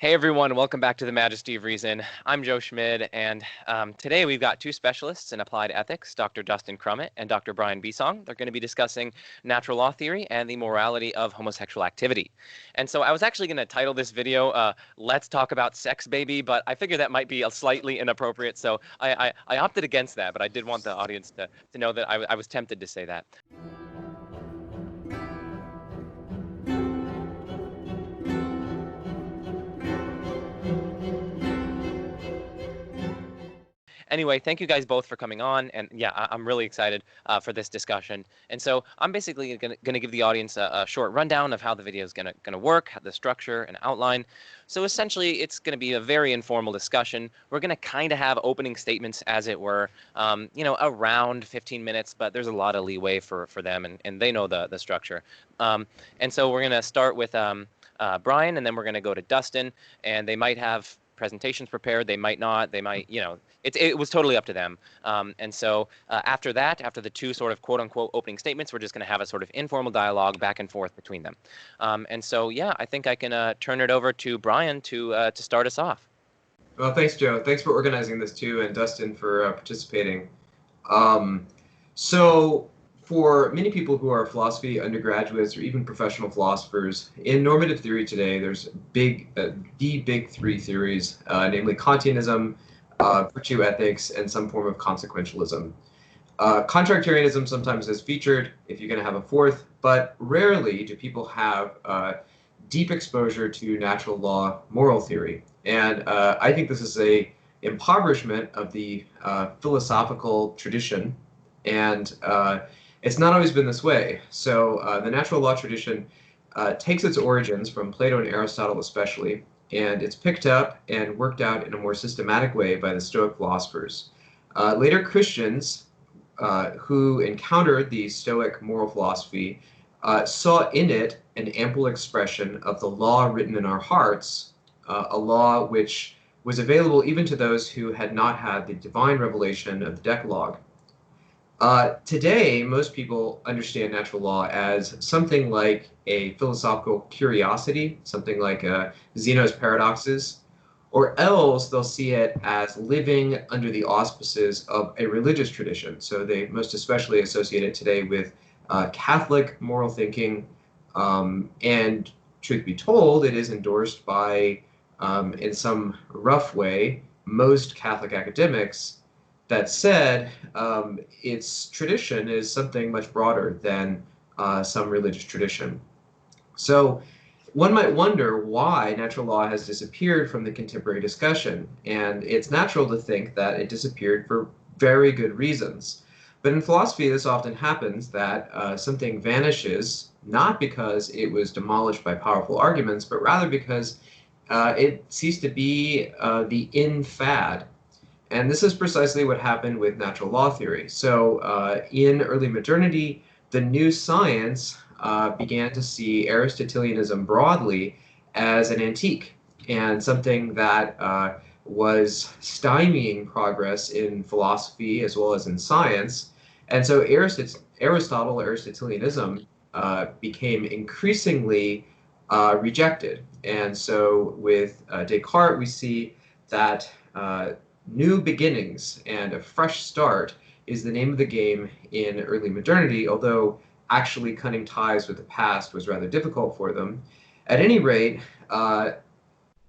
Hey everyone, welcome back to the Majesty of Reason. I'm Joe Schmid, and today we've got two specialists in applied ethics, Dr. Dustin Crummett and Dr. Brian Besong. They're going to be discussing natural law theory and the morality of homosexual activity. And so I was actually going to title this video, Let's Talk About Sex, Baby, but I figured that might be slightly inappropriate, so I opted against that, but I did want the audience to know that I was tempted to say that. Anyway, thank you guys both for coming on, and yeah, I'm really excited for this discussion. And so I'm basically going to give the audience a short rundown of how the video is going to work, the structure and outline. So essentially, it's going to be a very informal discussion. We're going to kind of have opening statements, as it were, around 15 minutes, but there's a lot of leeway for them, and they know the structure. And so we're going to start with Brian, and then we're going to go to Dustin, and they might have presentations prepared, they might not, they might, it was totally up to them. And so after that, after the two sort of quote unquote opening statements, we're just going to have a sort of informal dialogue back and forth between them. And so, yeah, I think I can turn it over to Brian to start us off. Well, thanks, Joe. Thanks for organizing this too, and Dustin for participating. So for many people who are philosophy undergraduates or even professional philosophers, in normative theory today, there's the big three theories, namely Kantianism, virtue ethics, and some form of consequentialism. Contractarianism sometimes is featured if you're going to have a fourth, but rarely do people have deep exposure to natural law moral theory. And I think this is a impoverishment of the philosophical tradition, and it's not always been this way. So the natural law tradition takes its origins from Plato and Aristotle especially, and it's picked up and worked out in a more systematic way by the Stoic philosophers. Later Christians who encountered the Stoic moral philosophy saw in it an ample expression of the law written in our hearts, a law which was available even to those who had not had the divine revelation of the Decalogue. Today, most people understand natural law as something like a philosophical curiosity, something like Zeno's paradoxes, or else they'll see it as living under the auspices of a religious tradition. So they most especially associate it today with Catholic moral thinking, and truth be told, it is endorsed by, in some rough way, most Catholic academics. That said, its tradition is something much broader than some religious tradition. So one might wonder why natural law has disappeared from the contemporary discussion, and it's natural to think that it disappeared for very good reasons. But in philosophy, this often happens, that something vanishes not because it was demolished by powerful arguments, but rather because it ceased to be the in fad. And this is precisely what happened with natural law theory. So in early modernity, the new science began to see Aristotelianism broadly as an antique and something that was stymieing progress in philosophy as well as in science. And so Aristotelianism became increasingly rejected. And so with Descartes, we see that new beginnings and a fresh start is the name of the game in early modernity, although actually cutting ties with the past was rather difficult for them. At any rate,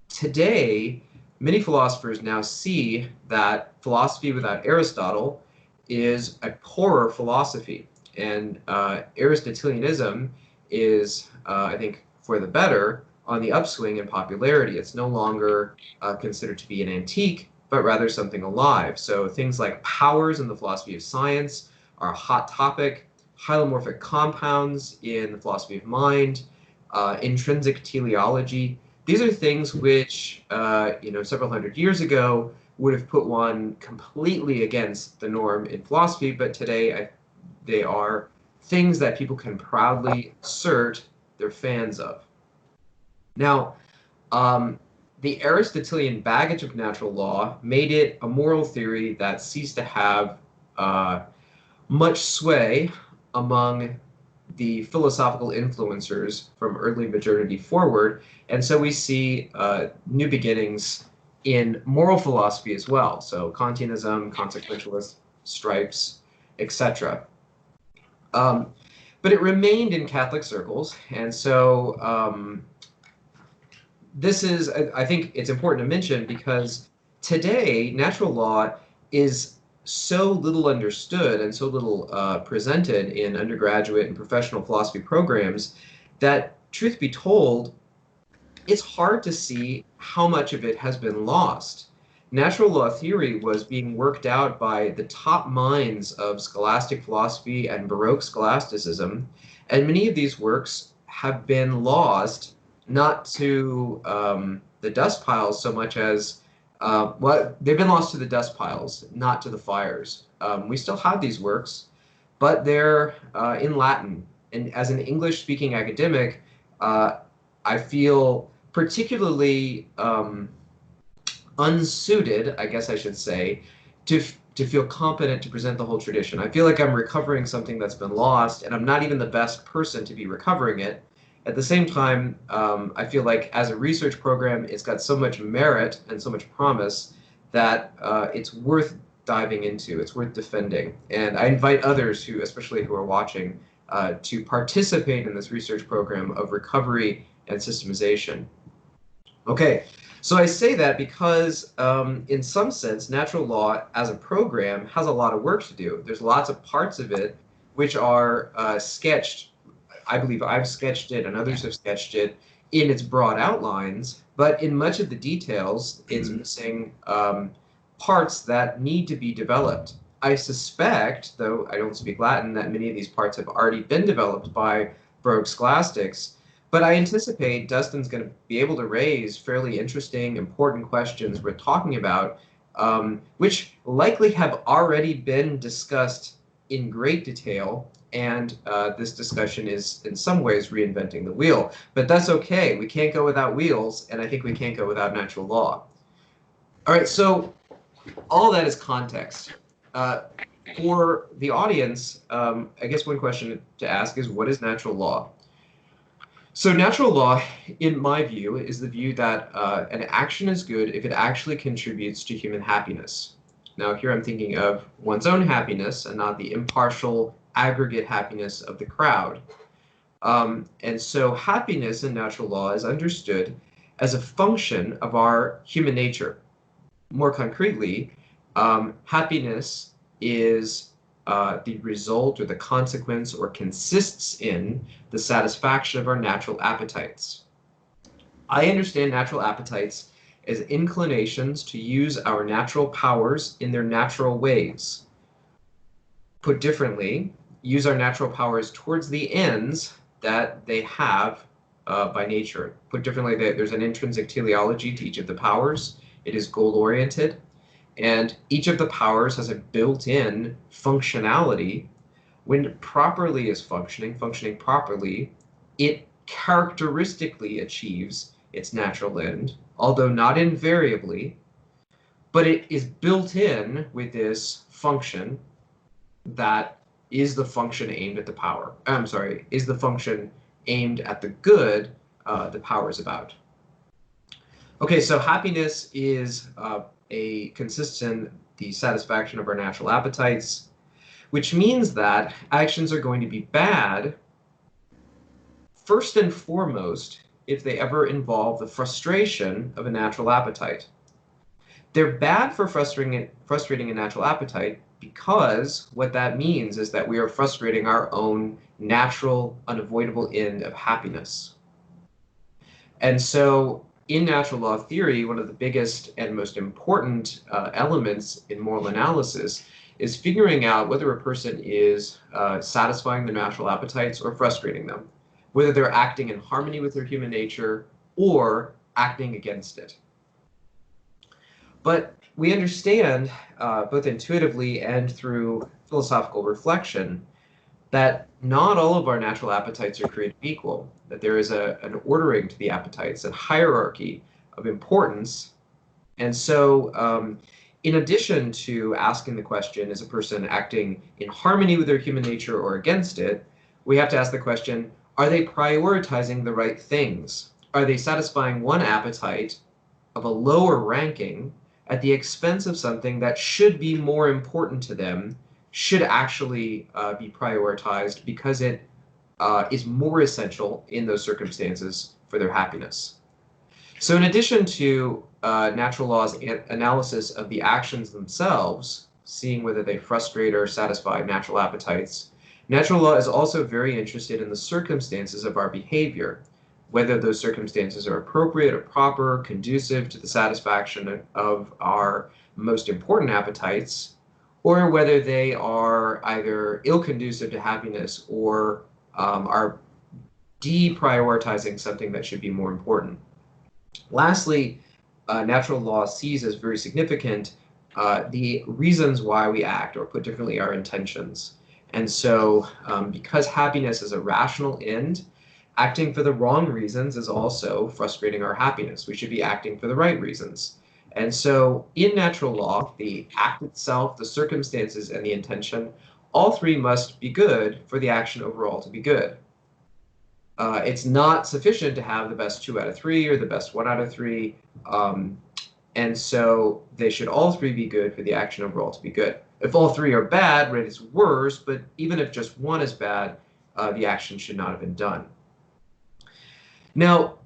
today, many philosophers now see that philosophy without Aristotle is a poorer philosophy. And Aristotelianism is, I think, for the better, on the upswing in popularity. It's no longer considered to be an antique, but rather something alive. So things like powers in the philosophy of science are a hot topic, hylomorphic compounds in the philosophy of mind, intrinsic teleology. These are things which, several hundred years ago would have put one completely against the norm in philosophy, but today they are things that people can proudly assert they're fans of. Now, the Aristotelian baggage of natural law made it a moral theory that ceased to have much sway among the philosophical influencers from early modernity forward. And so we see new beginnings in moral philosophy as well. So Kantianism, consequentialist stripes, etc. But it remained in Catholic circles. And so this is, I think it's important to mention, because today natural law is so little understood and so little presented in undergraduate and professional philosophy programs that, truth be told, it's hard to see how much of it has been lost. Natural law theory was being worked out by the top minds of scholastic philosophy and Baroque scholasticism, and many of these works have been lost, not to the dust piles so much as they've been lost to the dust piles, not to the fires. We still have these works, but they're in Latin. And as an English-speaking academic, I feel particularly unsuited, I guess I should say, to feel competent to present the whole tradition. I feel like I'm recovering something that's been lost, and I'm not even the best person to be recovering it. At the same time, I feel like as a research program, it's got so much merit and so much promise that it's worth diving into. It's worth defending. And I invite others who, especially who are watching, to participate in this research program of recovery and systemization. Okay, so I say that because in some sense, natural law as a program has a lot of work to do. There's lots of parts of it which are sketched. I believe I've sketched it and others have sketched it in its broad outlines, but in much of the details, it's missing parts that need to be developed. I suspect, though I don't speak Latin, that many of these parts have already been developed by Baroque scholastics, but I anticipate Dustin's going to be able to raise fairly interesting, important questions we're talking about, which likely have already been discussed in great detail, and this discussion is in some ways reinventing the wheel. But that's okay. We can't go without wheels, and I think we can't go without natural law. All right, so all that is context. For the audience, I guess one question to ask is, what is natural law? So natural law, in my view, is the view that an action is good if it actually contributes to human happiness. Now, here I'm thinking of one's own happiness and not the impartial aggregate happiness of the crowd. And so happiness in natural law is understood as a function of our human nature. More concretely, happiness is the result or the consequence or consists in the satisfaction of our natural appetites. I understand natural appetites as inclinations to use our natural powers in their natural ways. Put differently, use our natural powers towards the ends that they have by nature. Put differently, there's an intrinsic teleology to each of the powers. It is goal-oriented, and each of the powers has a built-in functionality. When it properly is functioning properly, it characteristically achieves its natural end, although not invariably, but it is built in with this function that is the function aimed at the power. Is the function aimed at the good the power is about. Okay, so happiness is consists in the satisfaction of our natural appetites, which means that actions are going to be bad first and foremost if they ever involve the frustration of a natural appetite. They're bad for frustrating a natural appetite because what that means is that we are frustrating our own natural, unavoidable end of happiness. And so in natural law theory, one of the biggest and most important elements in moral analysis is figuring out whether a person is satisfying their natural appetites or frustrating them, whether they're acting in harmony with their human nature or acting against it. But we understand, both intuitively and through philosophical reflection, that not all of our natural appetites are created equal, that there is an ordering to the appetites, a hierarchy of importance. And so in addition to asking the question, is a person acting in harmony with their human nature or against it, we have to ask the question, are they prioritizing the right things? Are they satisfying one appetite of a lower ranking at the expense of something that should be more important to them, should actually be prioritized because it is more essential in those circumstances for their happiness? So in addition to natural law's analysis of the actions themselves, seeing whether they frustrate or satisfy natural appetites, natural law is also very interested in the circumstances of our behavior, whether those circumstances are appropriate or proper, conducive to the satisfaction of our most important appetites, or whether they are either ill-conducive to happiness or are deprioritizing something that should be more important. Lastly, natural law sees as very significant the reasons why we act, or put differently, our intentions. And so because happiness is a rational end, acting for the wrong reasons is also frustrating our happiness. We should be acting for the right reasons. And so in natural law, the act itself, the circumstances, and the intention, all three must be good for the action overall to be good. It's not sufficient to have the best 2 out of 3 or the best 1 out of 3. And so they should all three be good for the action overall to be good. If all three are bad, right, it's worse, but even if just one is bad, the action should not have been done. Now,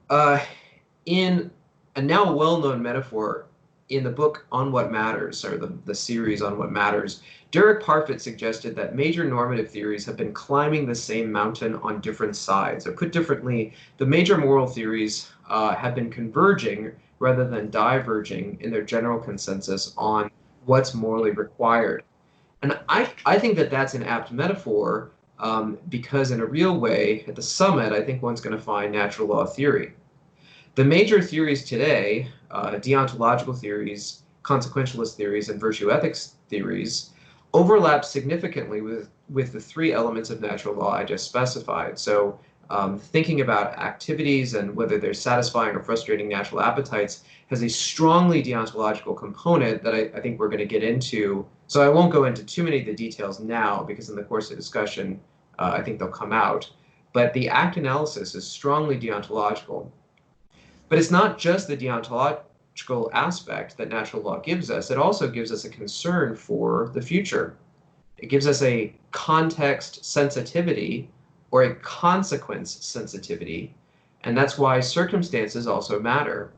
in a now well-known metaphor, in the book On What Matters, or the series On What Matters, Derek Parfit suggested that major normative theories have been climbing the same mountain on different sides. Or put differently, the major moral theories have been converging rather than diverging in their general consensus on what's morally required. And I think that that's an apt metaphor because in a real way, at the summit, I think one's going to find natural law theory. The major theories today, deontological theories, consequentialist theories, and virtue ethics theories, overlap significantly with the three elements of natural law I just specified. So thinking about activities and whether they're satisfying or frustrating natural appetites has a strongly deontological component that I think we're going to get into. So I won't go into too many of the details now because in the course of discussion, I think they'll come out. But the act analysis is strongly deontological. But it's not just the deontological aspect that natural law gives us. It also gives us a concern for the future. It gives us a context sensitivity or a consequence sensitivity, and that's why circumstances also matter.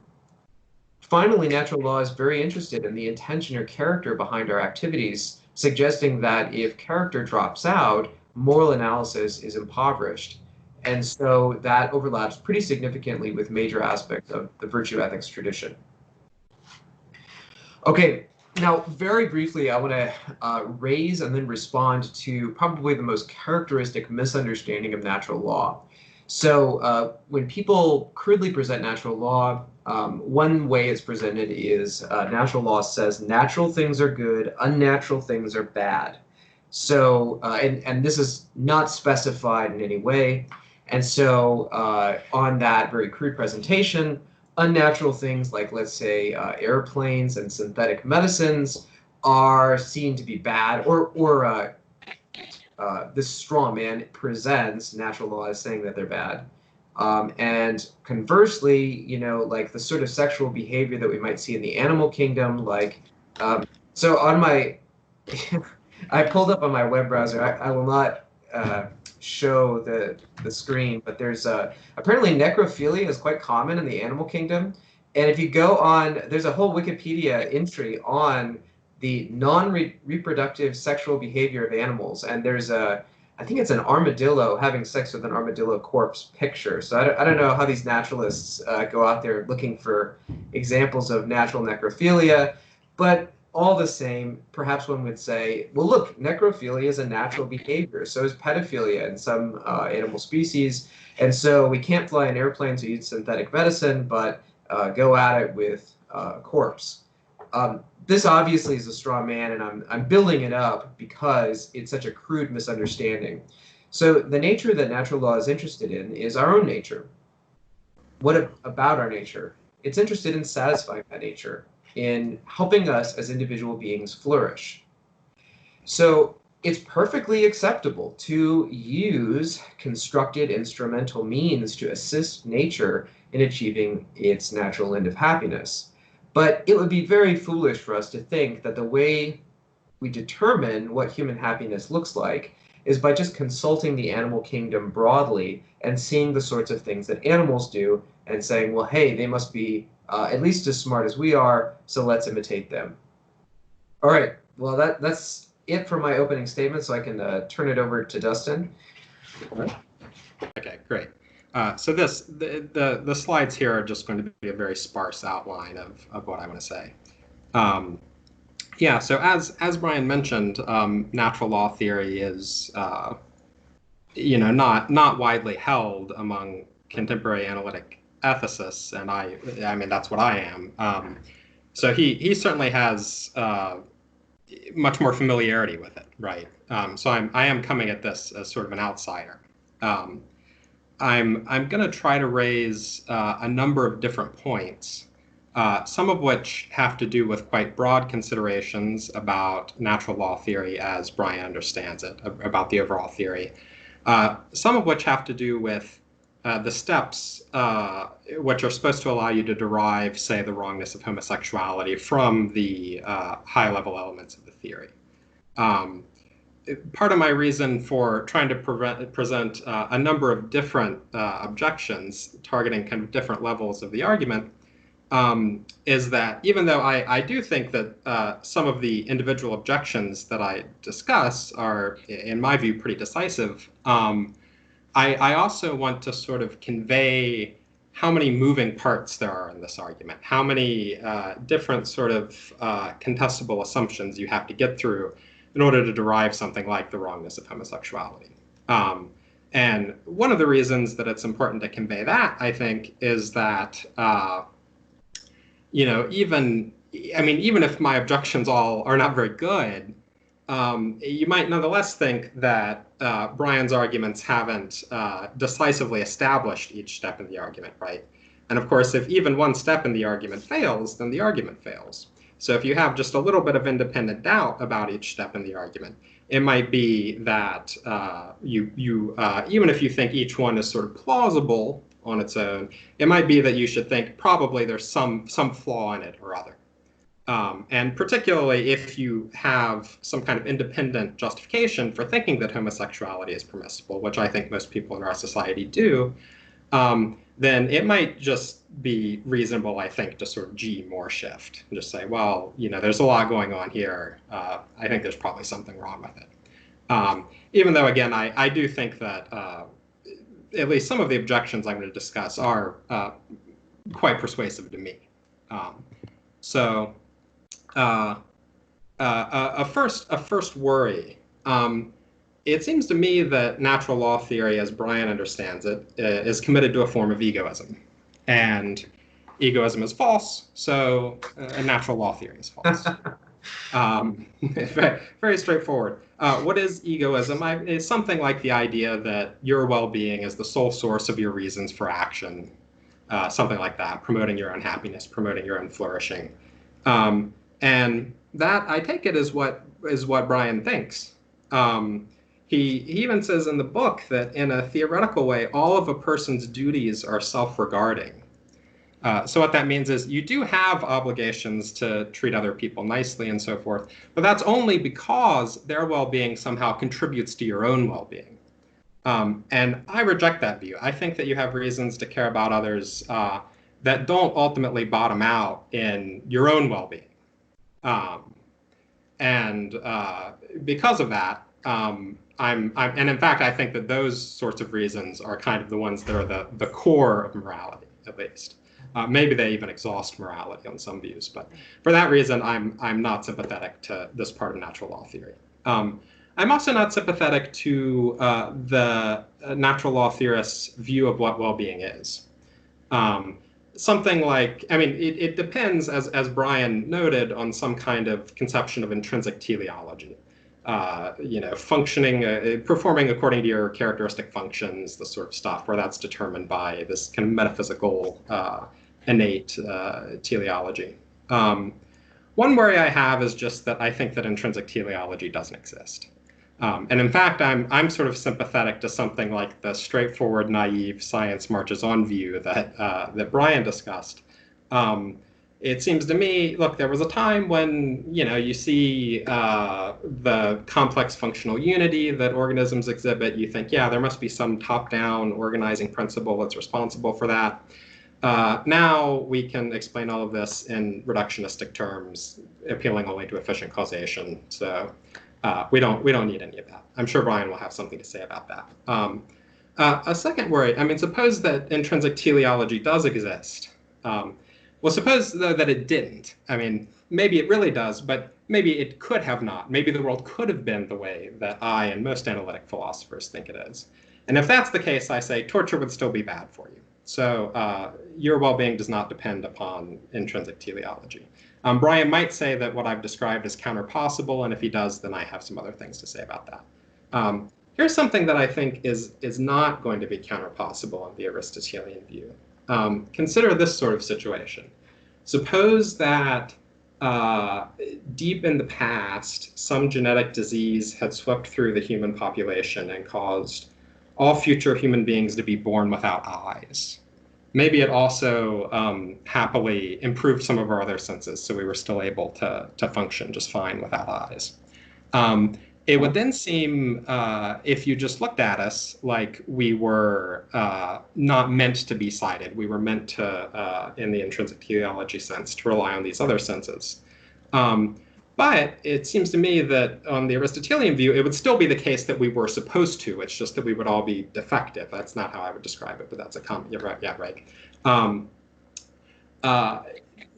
Finally, natural law is very interested in the intention or character behind our activities, suggesting that if character drops out, moral analysis is impoverished. And so that overlaps pretty significantly with major aspects of the virtue ethics tradition. Okay, now very briefly, I want to raise and then respond to probably the most characteristic misunderstanding of natural law. So when people crudely present natural law, one way it's presented is natural law says natural things are good, unnatural things are bad. So, and this is not specified in any way. And so on that very crude presentation, unnatural things like, let's say, airplanes and synthetic medicines are seen to be bad, or this straw man presents natural law as saying that they're bad. And conversely, you know, like the sort of sexual behavior that we might see in the animal kingdom, like, so on my, I pulled up on my web browser, I will not show the screen, but there's apparently necrophilia is quite common in the animal kingdom. And if you go on, there's a whole Wikipedia entry on the non-reproductive sexual behavior of animals. And there's I think it's an armadillo having sex with an armadillo corpse picture. So I don't know how these naturalists go out there looking for examples of natural necrophilia, but all the same, perhaps one would say, well, look, necrophilia is a natural behavior. So is pedophilia in some animal species. And so we can't fly in airplanes or use synthetic medicine, but go at it with a corpse. This obviously is a straw man, and I'm building it up because it's such a crude misunderstanding. So the nature that natural law is interested in is our own nature. What about our nature? It's interested in satisfying that nature, in helping us as individual beings flourish. So it's perfectly acceptable to use constructed instrumental means to assist nature in achieving its natural end of happiness. But it would be very foolish for us to think that the way we determine what human happiness looks like is by just consulting the animal kingdom broadly and seeing the sorts of things that animals do and saying, well, hey, they must be at least as smart as we are, so let's imitate them. All right, well, that's it for my opening statement, so I can turn it over to Dustin. Okay, great. So the slides here are just going to be a very sparse outline of what I want to say. Yeah, so as Brian mentioned, natural law theory is not widely held among contemporary analytic ethicists, and I mean that's what I am. So he certainly has much more familiarity with it, right? So I am coming at this as sort of an outsider. I'm going to try to raise a number of different points, some of which have to do with quite broad considerations about natural law theory as Brian understands it, about the overall theory. Some of which have to do with the steps which are supposed to allow you to derive, say, the wrongness of homosexuality from the high-level elements of the theory. Part of my reason for trying to present a number of different objections targeting kind of different levels of the argument is that even though I do think that some of the individual objections that I discuss are, in my view, pretty decisive, I also want to sort of convey how many moving parts there are in this argument, how many different sort of contestable assumptions you have to get through in order to derive something like the wrongness of homosexuality. And one of the reasons that it's important to convey that, I think, is that even if my objections all are not very good, you might nonetheless think that Brian's arguments haven't decisively established each step in the argument, right? And of course, if even one step in the argument fails, then the argument fails. So if you have just a little bit of independent doubt about each step in the argument, it might be that even if you think each one is sort of plausible on its own, it might be that you should think probably there's some flaw in it or other. And particularly if you have some kind of independent justification for thinking that homosexuality is permissible, which I think most people in our society do, then it might just be reasonable, I think, to sort of G more shift and just say, well, there's a lot going on here. I think there's probably something wrong with it. Even though, again, I do think that at least some of the objections I'm going to discuss are quite persuasive to me. A first worry. It seems to me that natural law theory, as Brian understands it, is committed to a form of egoism. And egoism is false, so natural law theory is false. Very, very straightforward. What is egoism? It's something like the idea that your well-being is the sole source of your reasons for action, something like that, promoting your own happiness, promoting your own flourishing. And that, I take it, is what Brian thinks. He even says in the book that in a theoretical way, all of a person's duties are self-regarding. So what that means is you do have obligations to treat other people nicely and so forth, but that's only because their well-being somehow contributes to your own well-being. And I reject that view. I think that you have reasons to care about others that don't ultimately bottom out in your own well-being. Because of that, and in fact, I think that those sorts of reasons are kind of the ones that are the core of morality, at least. Maybe they even exhaust morality on some views, but for that reason, I'm not sympathetic to this part of natural law theory. I'm also not sympathetic to the natural law theorists' view of what well-being is. Something like, it depends, as Brian noted, on some kind of conception of intrinsic teleology. Functioning, performing according to your characteristic functions, the sort of stuff where that's determined by this kind of metaphysical, innate teleology. One worry I have is just that I think that intrinsic teleology doesn't exist. And in fact, I'm sort of sympathetic to something like the straightforward, naive science marches on view that Brian discussed. It seems to me, look, there was a time when you see the complex functional unity that organisms exhibit. You think, yeah, there must be some top-down organizing principle that's responsible for that. Now we can explain all of this in reductionistic terms, appealing only to efficient causation. So we don't need any of that. I'm sure Brian will have something to say about that. A second worry, I mean, suppose that intrinsic teleology does exist. Well, suppose, though, that it didn't. I mean, maybe it really does, but maybe it could have not. Maybe the world could have been the way that I and most analytic philosophers think it is. And if that's the case, I say torture would still be bad for you. So your well-being does not depend upon intrinsic teleology. Brian might say that what I've described is counterpossible, and if he does, then I have some other things to say about that. Here's something that I think is not going to be counterpossible in the Aristotelian view. Consider this sort of situation. Suppose that deep in the past, some genetic disease had swept through the human population and caused all future human beings to be born without eyes. Maybe it also happily improved some of our other senses, so we were still able to function just fine without eyes. It would then seem, if you just looked at us, like we were not meant to be sighted. We were meant to, in the intrinsic teleology sense, to rely on these other senses. But it seems to me that on the Aristotelian view, it would still be the case that we were supposed to. It's just that we would all be defective. That's not how I would describe it, but that's a comment. You're right. Yeah, right.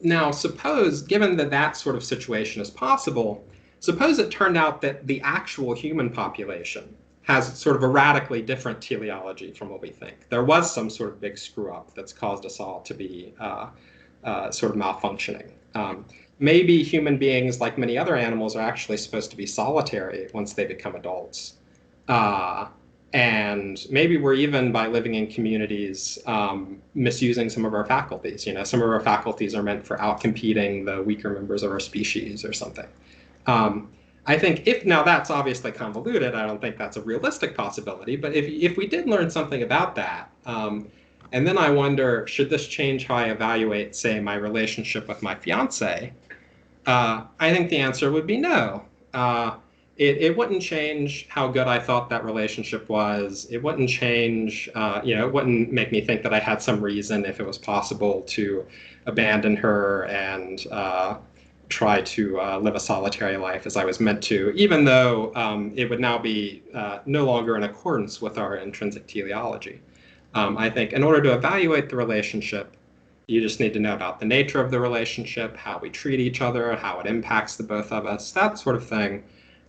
Now, suppose, given that that sort of situation is possible, suppose it turned out that the actual human population has sort of a radically different teleology from what we think. There was some sort of big screw up that's caused us all to be sort of malfunctioning. Maybe human beings, like many other animals, are actually supposed to be solitary once they become adults. And maybe we're even, by living in communities, misusing some of our faculties. Some of our faculties are meant for outcompeting the weaker members of our species or something. I think now that's obviously convoluted. I don't think that's a realistic possibility. But if we did learn something about that, and then I wonder, should this change how I evaluate, say, my relationship with my fiance? I think the answer would be no. It wouldn't change how good I thought that relationship was. It wouldn't change, it wouldn't make me think that I had some reason, if it was possible, to abandon her and try to live a solitary life as I was meant to, even though it would now be no longer in accordance with our intrinsic teleology. I think in order to evaluate the relationship, you just need to know about the nature of the relationship, how we treat each other, how it impacts the both of us, that sort of thing.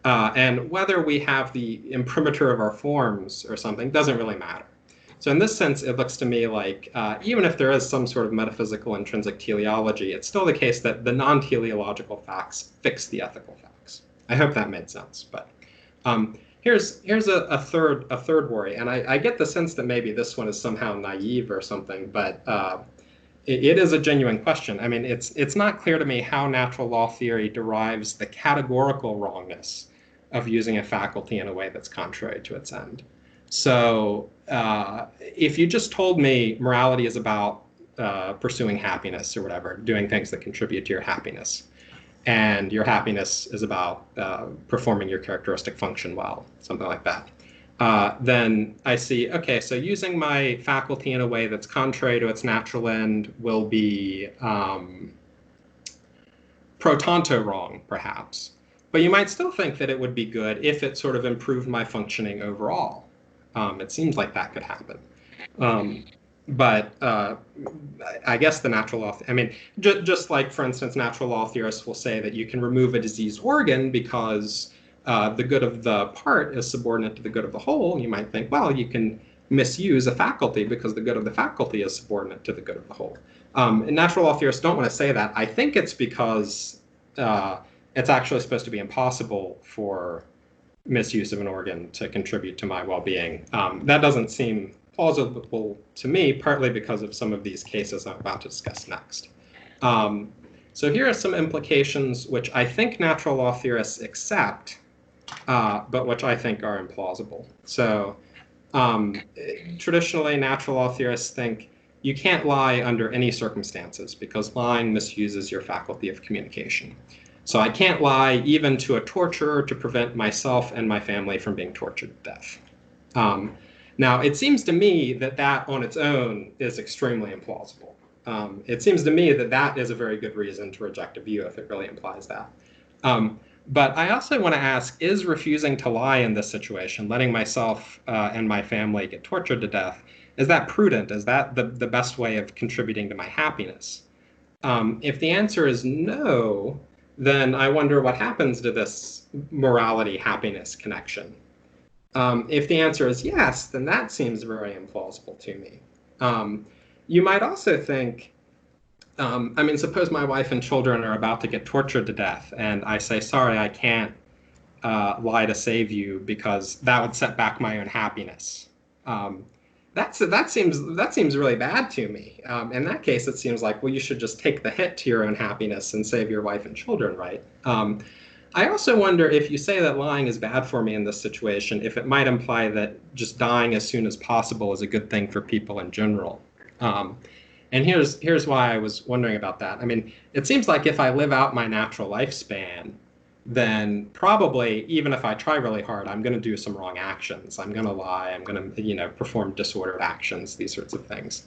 And whether we have the imprimatur of our forms or something doesn't really matter. So in this sense, it looks to me like even if there is some sort of metaphysical intrinsic teleology, it's still the case that the non-teleological facts fix the ethical facts. I hope that made sense. But here's a third worry, and I get the sense that maybe this one is somehow naive or something, but it is a genuine question. I mean, it's not clear to me how natural law theory derives the categorical wrongness of using a faculty in a way that's contrary to its end. So if you just told me morality is about pursuing happiness or whatever, doing things that contribute to your happiness, and your happiness is about performing your characteristic function well, something like that, then I see, okay, so using my faculty in a way that's contrary to its natural end will be pro tanto wrong, perhaps. But you might still think that it would be good if it sort of improved my functioning overall. It seems like that could happen. But I guess the natural law, just like, for instance, natural law theorists will say that you can remove a diseased organ because the good of the part is subordinate to the good of the whole. You might think, well, you can misuse a faculty because the good of the faculty is subordinate to the good of the whole. And natural law theorists don't want to say that. I think it's because it's actually supposed to be impossible for misuse of an organ to contribute to my well-being. That doesn't seem plausible to me, partly because of some of these cases I'm about to discuss next. So here are some implications which I think natural law theorists accept, but which I think are implausible. So traditionally, natural law theorists think you can't lie under any circumstances because lying misuses your faculty of communication. So I can't lie even to a torturer to prevent myself and my family from being tortured to death. Now, it seems to me that that on its own is extremely implausible. It seems to me that that is a very good reason to reject a view if it really implies that. But I also want to ask, is refusing to lie in this situation, letting myself and my family get tortured to death, is that prudent? Is that the best way of contributing to my happiness? If the answer is no, then I wonder what happens to this morality-happiness connection. If the answer is yes, then that seems very implausible to me. You might also think, I mean, suppose my wife and children are about to get tortured to death, and I say, sorry, I can't lie to save you because that would set back my own happiness. That seems really bad to me. In that case, it seems like, well, you should just take the hit to your own happiness and save your wife and children, right? I also wonder if you say that lying is bad for me in this situation, if it might imply that just dying as soon as possible is a good thing for people in general. And here's why I was wondering about that. I mean, it seems like if I live out my natural lifespan, then probably, even if I try really hard, I'm going to do some wrong actions. I'm going to lie. I'm going to, perform disordered actions, these sorts of things.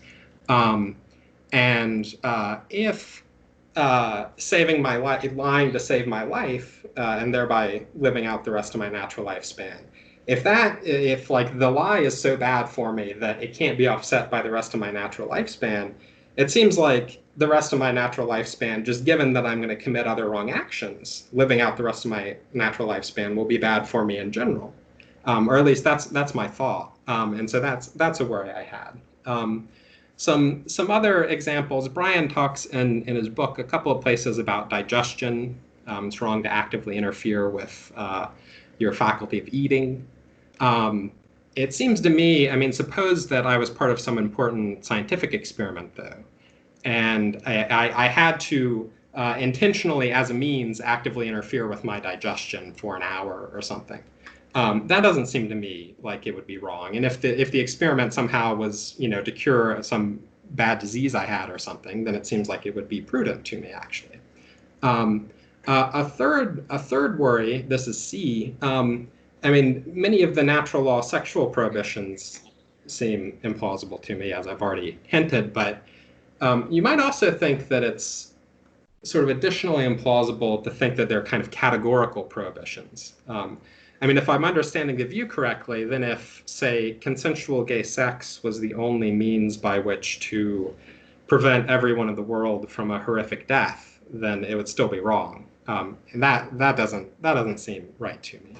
If saving my life, lying to save my life, and thereby living out the rest of my natural lifespan, if like the lie is so bad for me that it can't be offset by the rest of my natural lifespan, it seems like the rest of my natural lifespan, just given that I'm going to commit other wrong actions, living out the rest of my natural lifespan will be bad for me in general, or at least that's my thought, and so that's a worry I had. Some other examples. Brian talks in his book a couple of places about digestion. It's wrong to actively interfere with your faculty of eating. It seems to me, I mean, suppose that I was part of some important scientific experiment, though, and I had to intentionally, as a means, actively interfere with my digestion for an hour or something. That doesn't seem to me like it would be wrong. And if the experiment somehow was, to cure some bad disease I had or something, then it seems like it would be prudent to me, actually. A third worry, this is C. I mean, many of the natural law sexual prohibitions seem implausible to me, as I've already hinted, but you might also think that it's sort of additionally implausible to think that they're kind of categorical prohibitions. I mean, if I'm understanding the view correctly, then if, say, consensual gay sex was the only means by which to prevent everyone in the world from a horrific death, then it would still be wrong. And that doesn't seem right to me.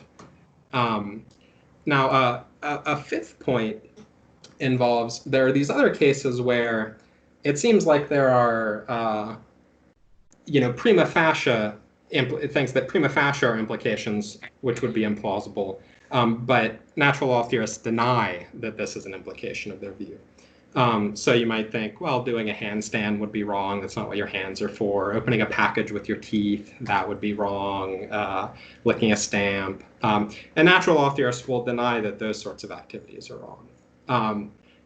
Now, a fifth point involves, there are these other cases where it seems like there are, prima facie things that prima facie are implications which would be implausible, but natural law theorists deny that this is an implication of their view. So you might think, well, doing a handstand would be wrong. That's not what your hands are for. Opening a package with your teeth, that would be wrong. Licking a stamp. And natural law theorists will deny that those sorts of activities are wrong.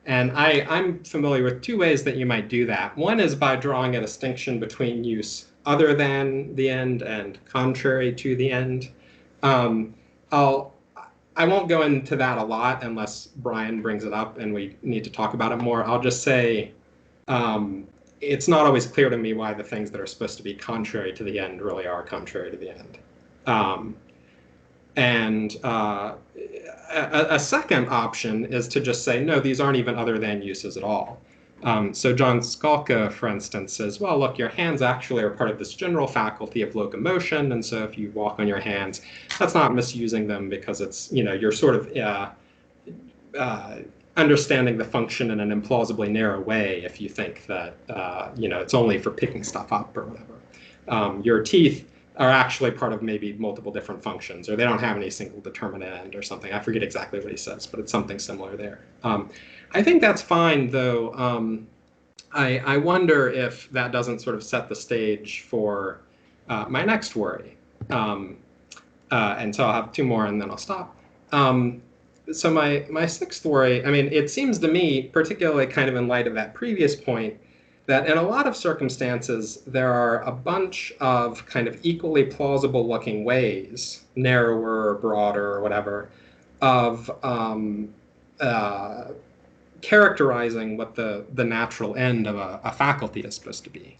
And I'm familiar with two ways that you might do that. One is by drawing a distinction between use other than the end and contrary to the end. I won't go into that a lot unless Brian brings it up and we need to talk about it more. I'll just say it's not always clear to me why the things that are supposed to be contrary to the end really are contrary to the end. A second option is to just say, no, these aren't even other than uses at all. So John Skalka, for instance, says, well, look, your hands actually are part of this general faculty of locomotion, and so if you walk on your hands, that's not misusing them because it's, you're sort of understanding the function in an implausibly narrow way if you think that, it's only for picking stuff up or whatever. Your teeth are actually part of maybe multiple different functions, or they don't have any single determinate end or something. I forget exactly what he says, but it's something similar there. I think that's fine, though. I wonder if that doesn't sort of set the stage for my next worry. And so I'll have two more and then I'll stop. So my sixth worry, I mean, it seems to me, particularly kind of in light of that previous point, that in a lot of circumstances, there are a bunch of kind of equally plausible looking ways, narrower or broader or whatever, of characterizing what the natural end of a faculty is supposed to be.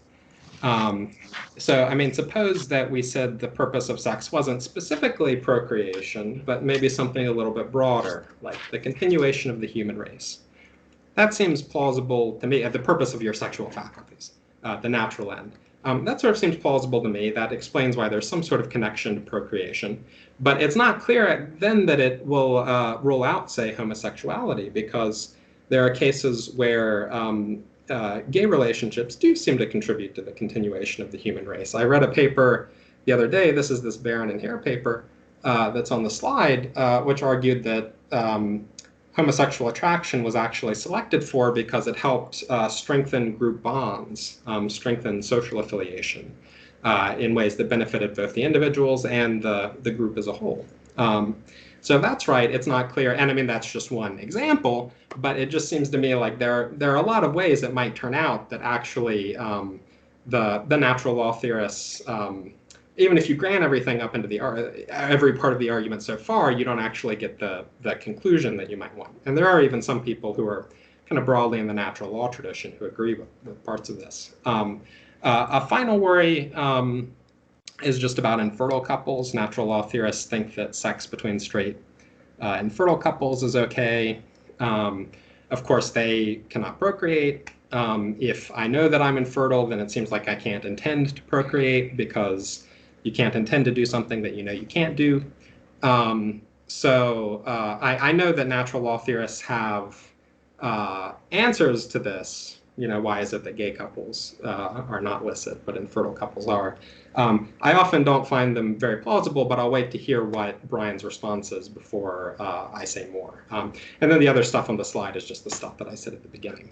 So, I mean, suppose that we said the purpose of sex wasn't specifically procreation, but maybe something a little bit broader, like the continuation of the human race. That seems plausible to me, the purpose of your sexual faculties, the natural end. That sort of seems plausible to me. That explains why there's some sort of connection to procreation. But it's not clear then that it will rule out, say, homosexuality, because there are cases where gay relationships do seem to contribute to the continuation of the human race. I read a paper the other day, this is this Barron and Hare paper that's on the slide, which argued that homosexual attraction was actually selected for because it helped strengthen group bonds, strengthen social affiliation in ways that benefited both the individuals and the group as a whole. So that's right, it's not clear, and I mean that's just one example, but it just seems to me like there are a lot of ways it might turn out that actually the natural law theorists, even if you grant everything up into every part of the argument so far, you don't actually get the conclusion that you might want. And there are even some people who are kind of broadly in the natural law tradition who agree with parts of this. A final worry is just about infertile couples. Natural law theorists think that sex between straight infertile couples is okay. Of course, they cannot procreate. If I know that I'm infertile, then it seems like I can't intend to procreate because you can't intend to do something that you know you can't do. So I know that natural law theorists have answers to this. You know, why is it that gay couples are not listed, but infertile couples are? I often don't find them very plausible, but I'll wait to hear what Brian's response is before I say more. And then the other stuff on the slide is just the stuff that I said at the beginning.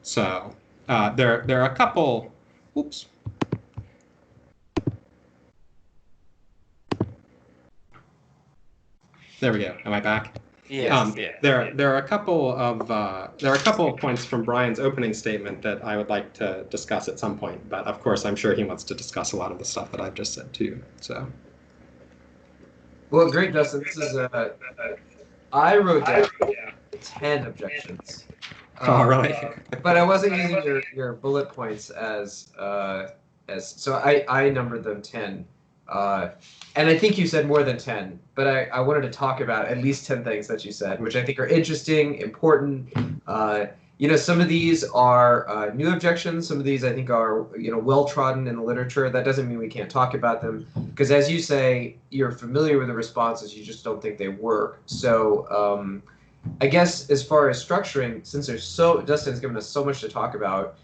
So there are a couple, oops. There we go. Am I back? Yes. There are a couple of points from Brian's opening statement that I would like to discuss at some point, but of course I'm sure he wants to discuss a lot of the stuff that I've just said too. So. Well, great, Dustin. This is I wrote down 10 objections. Oh, really? But I wasn't using your bullet points as so I numbered them 10. And I think you said more than 10, but I wanted to talk about at least 10 things that you said, which I think are interesting, important. You know, some of these are new objections. Some of these I think are, you know, well-trodden in the literature. That doesn't mean we can't talk about them, because as you say, you're familiar with the responses, you just don't think they work. So I guess as far as structuring, since Dustin's given us so much to talk about,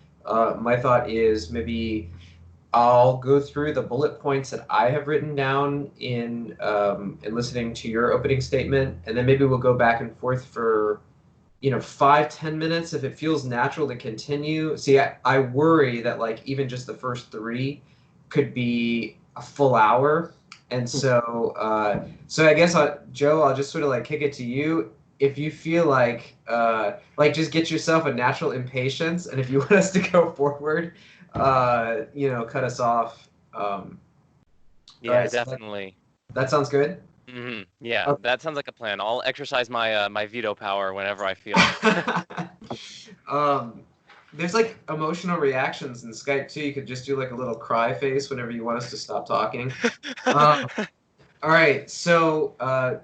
my thought is maybe I'll go through the bullet points that I have written down in listening to your opening statement, and then maybe we'll go back and forth for, you know, 5-10 minutes if it feels natural to continue. See, I worry that like even just the first 3 could be a full hour, and so I guess Joe, I'll just sort of like kick it to you. If you feel like just get yourself a natural impatience, and if you want us to go forward, you know, cut us off. Yeah, right, definitely. So that sounds good. Mm-hmm. Yeah, Okay. that sounds like a plan. I'll exercise my my veto power whenever I feel. There's like emotional reactions in Skype too. You could just do like a little cry face whenever you want us to stop talking. All right, so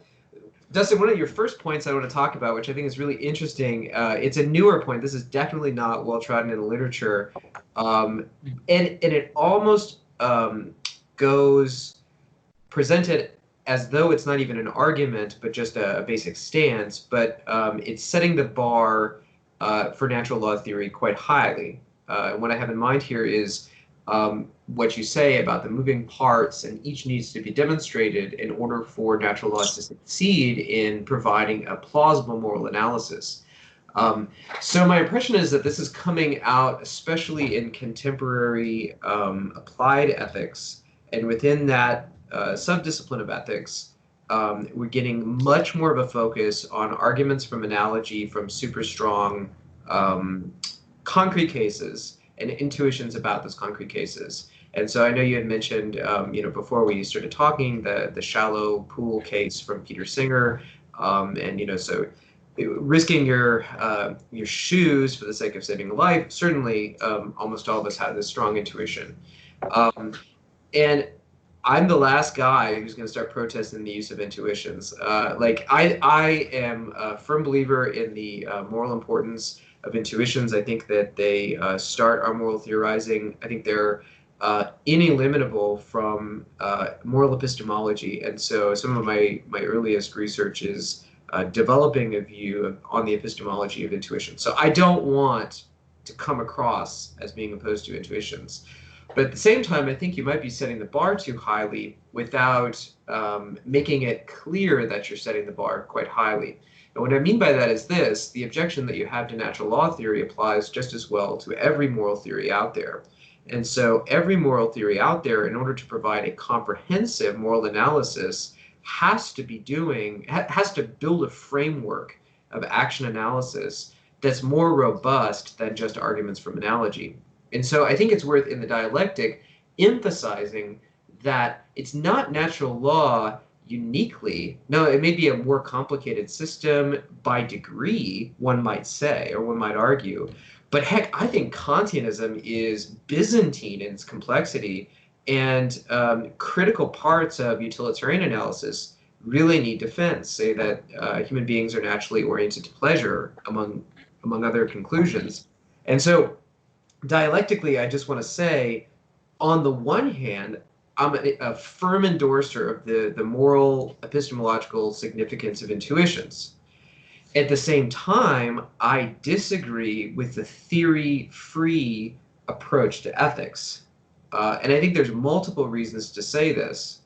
Dustin, one of your first points I want to talk about, which I think is really interesting, it's a newer point. This is definitely not well-trodden in the literature, and it almost goes presented as though it's not even an argument, but just a basic stance. But it's setting the bar for natural law theory quite highly. And what I have in mind here is what you say about the moving parts, and each needs to be demonstrated in order for natural law to succeed in providing a plausible moral analysis. So my impression is that this is coming out, especially in contemporary applied ethics, and within that, subdiscipline of ethics, we're getting much more of a focus on arguments from analogy from super strong concrete cases and intuitions about those concrete cases. And so I know you had mentioned, before we started talking, the shallow pool case from Peter Singer, so risking your shoes for the sake of saving a life. Certainly, almost all of us have this strong intuition, and I'm the last guy who's going to start protesting the use of intuitions. I am a firm believer in the moral importance of intuitions. I think that they start our moral theorizing. I think they're ineliminable from moral epistemology. And so some of my earliest research is developing a view on the epistemology of intuition. So I don't want to come across as being opposed to intuitions. But at the same time, I think you might be setting the bar too highly without making it clear that you're setting the bar quite highly. And what I mean by that is this: the objection that you have to natural law theory applies just as well to every moral theory out there. And so every moral theory out there, in order to provide a comprehensive moral analysis, has to build a framework of action analysis that's more robust than just arguments from analogy. And so I think it's worth, in the dialectic, emphasizing that it's not natural law uniquely. No, it may be a more complicated system by degree, one might say, or one might argue. But heck, I think Kantianism is Byzantine in its complexity, and critical parts of utilitarian analysis really need defense. Say that human beings are naturally oriented to pleasure, among other conclusions. And so dialectically, I just want to say, on the one hand, I'm a firm endorser of the moral epistemological significance of intuitions. At the same time, I disagree with the theory-free approach to ethics. And I think there's multiple reasons to say this.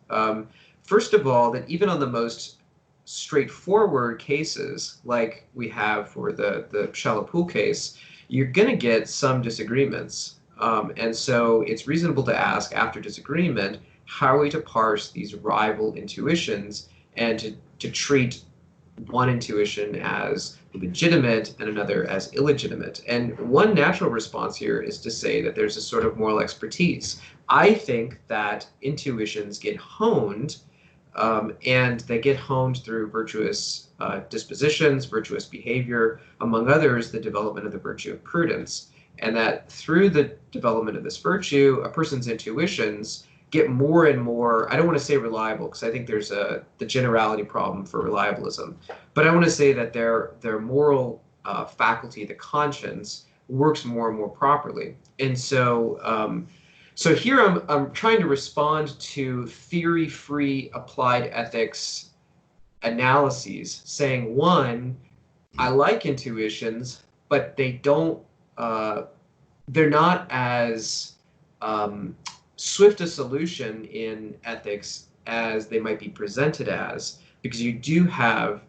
First of all, that even on the most straightforward cases, like we have for the shallow pool case, you're going to get some disagreements. And so it's reasonable to ask, after disagreement, how are we to parse these rival intuitions and to treat one intuition as legitimate and another as illegitimate. And one natural response here is to say that there's a sort of moral expertise. I think that intuitions get honed, and they get honed through virtuous dispositions, virtuous behavior, among others, the development of the virtue of prudence. And that through the development of this virtue, a person's intuitions get more and more, I don't want to say reliable, because I think there's the generality problem for reliabilism, but I want to say that their moral faculty, the conscience, works more and more properly. And so so here I'm trying to respond to theory-free applied ethics analyses, saying, one, I like intuitions, but they don't, they're not as swift a solution in ethics as they might be presented as, because you do have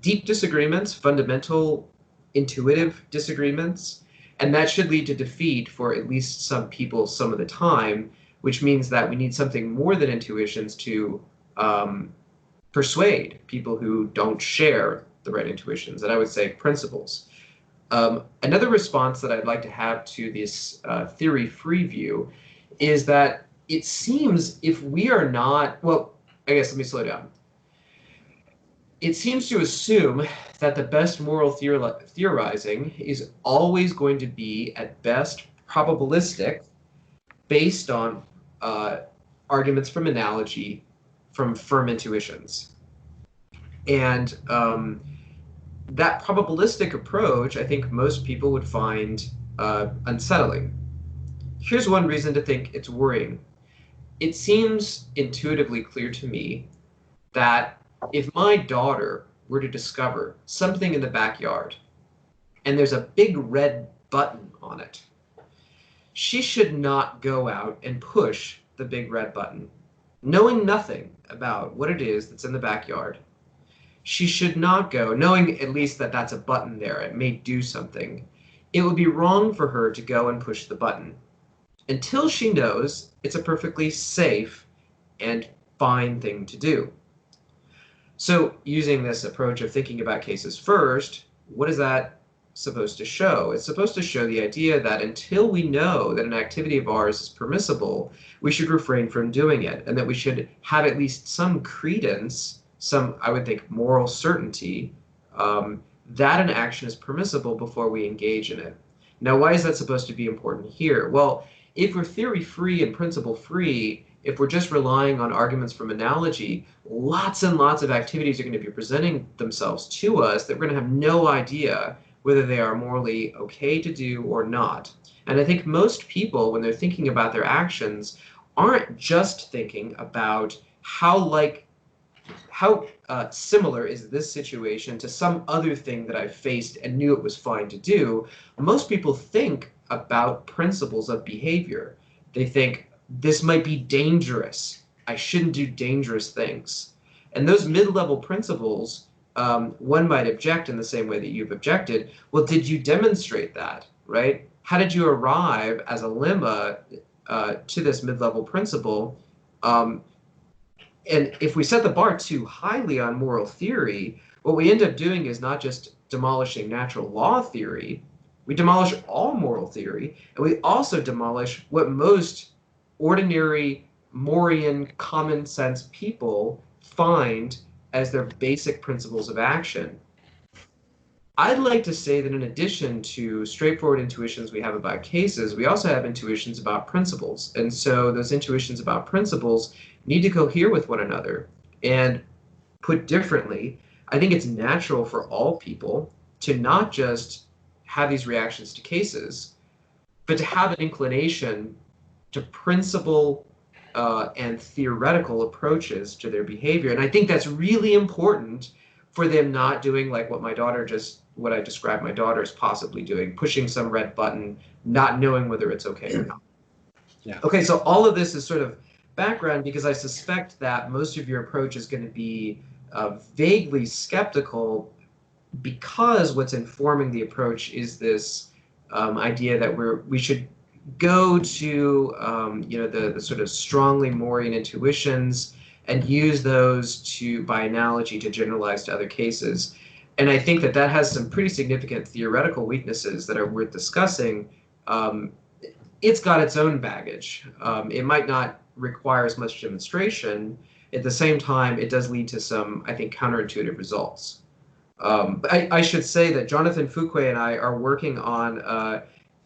deep disagreements, fundamental intuitive disagreements, and that should lead to defeat for at least some people some of the time, which means that we need something more than intuitions to persuade people who don't share the right intuitions, and I would say principles. Another response that I'd like to have to this theory-free view is that it seems if we are not, well, I guess let me slow down. It seems to assume that the best moral theorizing is always going to be, at best, probabilistic, based on arguments from analogy, from firm intuitions. And that probabilistic approach, I think most people would find unsettling. Here's one reason to think it's worrying. It seems intuitively clear to me that if my daughter were to discover something in the backyard and there's a big red button on it, she should not go out and push the big red button, knowing nothing about what it is that's in the backyard. She should not go, knowing at least that that's a button there, it may do something. It would be wrong for her to go and push the button. until she knows it's a perfectly safe and fine thing to do. So using this approach of thinking about cases first, what is that supposed to show? It's supposed to show the idea that until we know that an activity of ours is permissible, we should refrain from doing it, and that we should have at least some credence, some, I would think, moral certainty, that an action is permissible before we engage in it. Now, why is that supposed to be important here? Well, if we're theory-free and principle-free, if we're just relying on arguments from analogy, lots and lots of activities are going to be presenting themselves to us that we're going to have no idea whether they are morally okay to do or not. And I think most people, when they're thinking about their actions, aren't just thinking about how similar is this situation to some other thing that I faced and knew it was fine to do. Most people think about principles of behavior. They think, this might be dangerous. I shouldn't do dangerous things. And those mid-level principles, one might object in the same way that you've objected. Well, did you demonstrate that, right? How did you arrive as a lemma to this mid-level principle? And if we set the bar too highly on moral theory, what we end up doing is not just demolishing natural law theory, we demolish all moral theory, and we also demolish what most ordinary, Morean, common sense people find as their basic principles of action. I'd like to say that in addition to straightforward intuitions we have about cases, we also have intuitions about principles. And so those intuitions about principles need to cohere with one another. And put differently, I think it's natural for all people to not just have these reactions to cases, but to have an inclination to principle and theoretical approaches to their behavior. And I think that's really important for them not doing like what I described my daughter as possibly doing, pushing some red button, not knowing whether it's okay or not. Yeah. Okay, so all of this is sort of background because I suspect that most of your approach is going to be vaguely skeptical, because what's informing the approach is this idea that we should go to the sort of strongly Morean intuitions and use those by analogy to generalize to other cases. And I think that has some pretty significant theoretical weaknesses that are worth discussing. It's got its own baggage. It might not require as much demonstration. At the same time, it does lead to some, I think, counterintuitive results. But I should say that Jonathan Fuqua and I are working on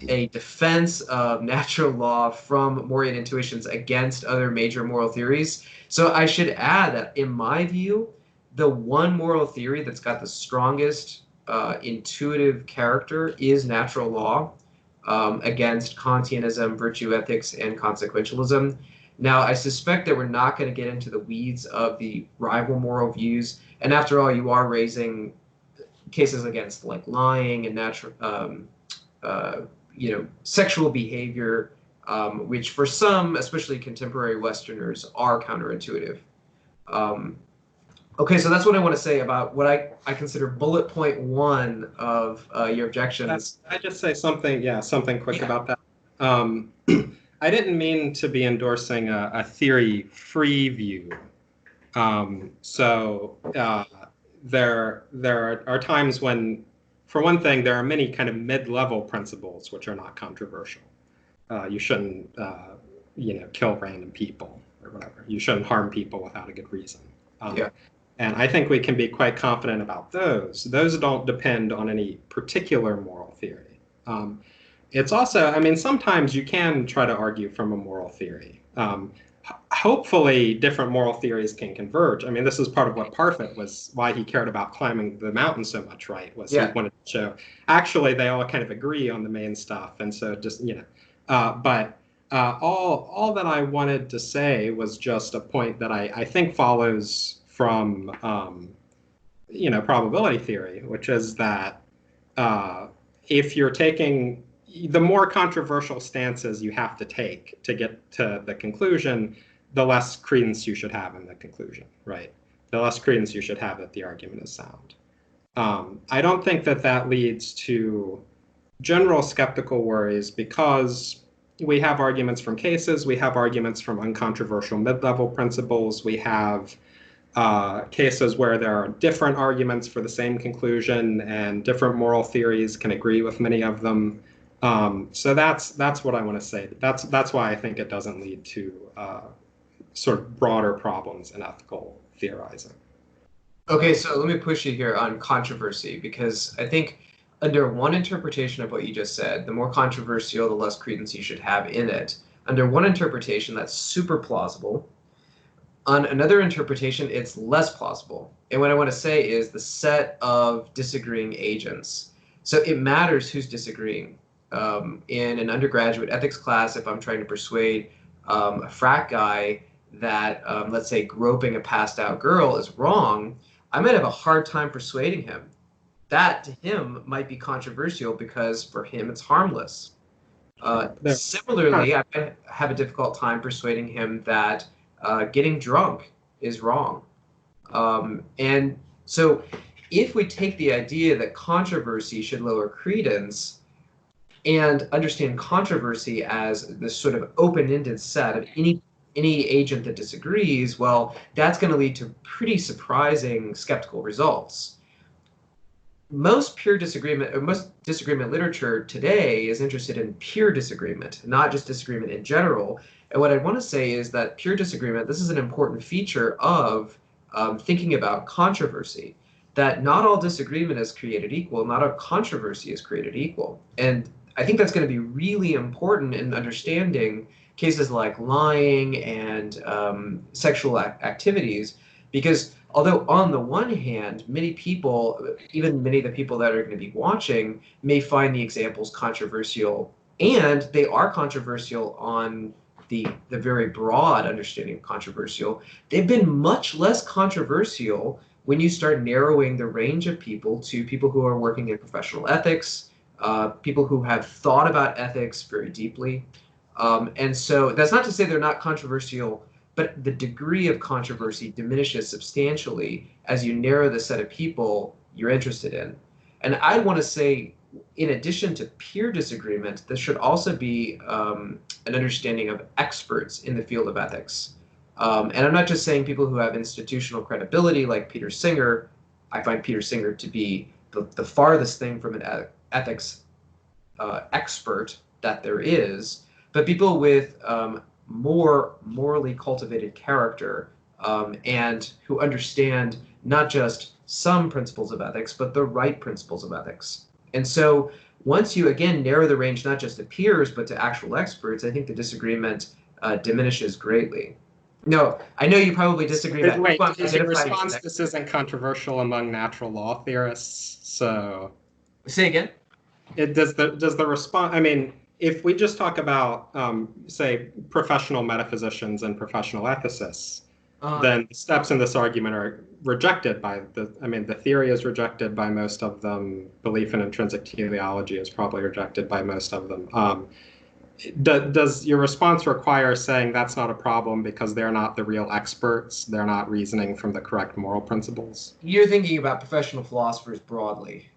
a defense of natural law from Morean intuitions against other major moral theories. So I should add that, in my view, the one moral theory that's got the strongest intuitive character is natural law against Kantianism, virtue ethics, and consequentialism. Now, I suspect that we're not going to get into the weeds of the rival moral views. And after all, you are raising cases against like lying and natural, sexual behavior, which for some, especially contemporary Westerners, are counterintuitive. Okay, so that's what I want to say about what I consider bullet point one of your objections. Can I just say something? Yeah, something quick about that. I didn't mean to be endorsing a theory-free view. There are times when, for one thing, there are many kind of mid-level principles which are not controversial. You shouldn't, kill random people or whatever. You shouldn't harm people without a good reason. And I think we can be quite confident about those. Those don't depend on any particular moral theory. It's also, sometimes you can try to argue from a moral theory. Hopefully, different moral theories can converge. This is part of what Parfit was, why he cared about climbing the mountain so much, right? He wanted to show, actually, they all kind of agree on the main stuff. And so just, but all that I wanted to say was just a point that I think follows from, probability theory, which is that if you're taking the more controversial stances you have to take to get to the conclusion, the less credence you should have in the conclusion, right? The less credence you should have that the argument is sound. I don't think that leads to general skeptical worries because, we have arguments from cases, we have arguments from uncontroversial mid-level principles, we have cases where there are different arguments for the same conclusion and different moral theories can agree with many of them. So that's what I want to say. That's why I think it doesn't lead to sort of broader problems in ethical theorizing. Okay, so let me push you here on controversy, because I think under one interpretation of what you just said, the more controversial, the less credence you should have in it. Under one interpretation, that's super plausible. On another interpretation, it's less plausible. And what I want to say is the set of disagreeing agents. So it matters who's disagreeing. In an undergraduate ethics class, if I'm trying to persuade a frat guy that, let's say, groping a passed out girl is wrong, I might have a hard time persuading him. That to him might be controversial because for him it's harmless. Similarly, I might have a difficult time persuading him that getting drunk is wrong. And so if we take the idea that controversy should lower credence and understand controversy as this sort of open-ended set of any agent that disagrees, well, that's going to lead to pretty surprising skeptical results. Most disagreement literature today is interested in pure disagreement, not just disagreement in general. And what I want to say is that pure disagreement, this is an important feature of thinking about controversy, that not all disagreement is created equal, not all controversy is created equal. And I think that's going to be really important in understanding cases like lying and sexual activities, because although on the one hand, many people, even many of the people that are going to be watching, may find the examples controversial, and they are controversial on the very broad understanding of controversial, they've been much less controversial when you start narrowing the range of people to people who are working in professional ethics, people who have thought about ethics very deeply. And so that's not to say they're not controversial, but the degree of controversy diminishes substantially as you narrow the set of people you're interested in. And I want to say, in addition to peer disagreement, there should also be an understanding of experts in the field of ethics. And I'm not just saying people who have institutional credibility like Peter Singer. I find Peter Singer to be the farthest thing from an ethics expert that there is, but people with more morally cultivated character and who understand not just some principles of ethics, but the right principles of ethics. And so once you, again, narrow the range not just to peers, but to actual experts, I think the disagreement diminishes greatly. No, I know you probably disagree. Wait, is your response this isn't controversial among natural law theorists? So say again. Does the response? I mean, if we just talk about, say, professional metaphysicians and professional ethicists, then the steps in this argument are rejected by the theory is rejected by most of them. Belief in intrinsic teleology is probably rejected by most of them. Does your response require saying that's not a problem because they're not the real experts? They're not reasoning from the correct moral principles? You're thinking about professional philosophers broadly.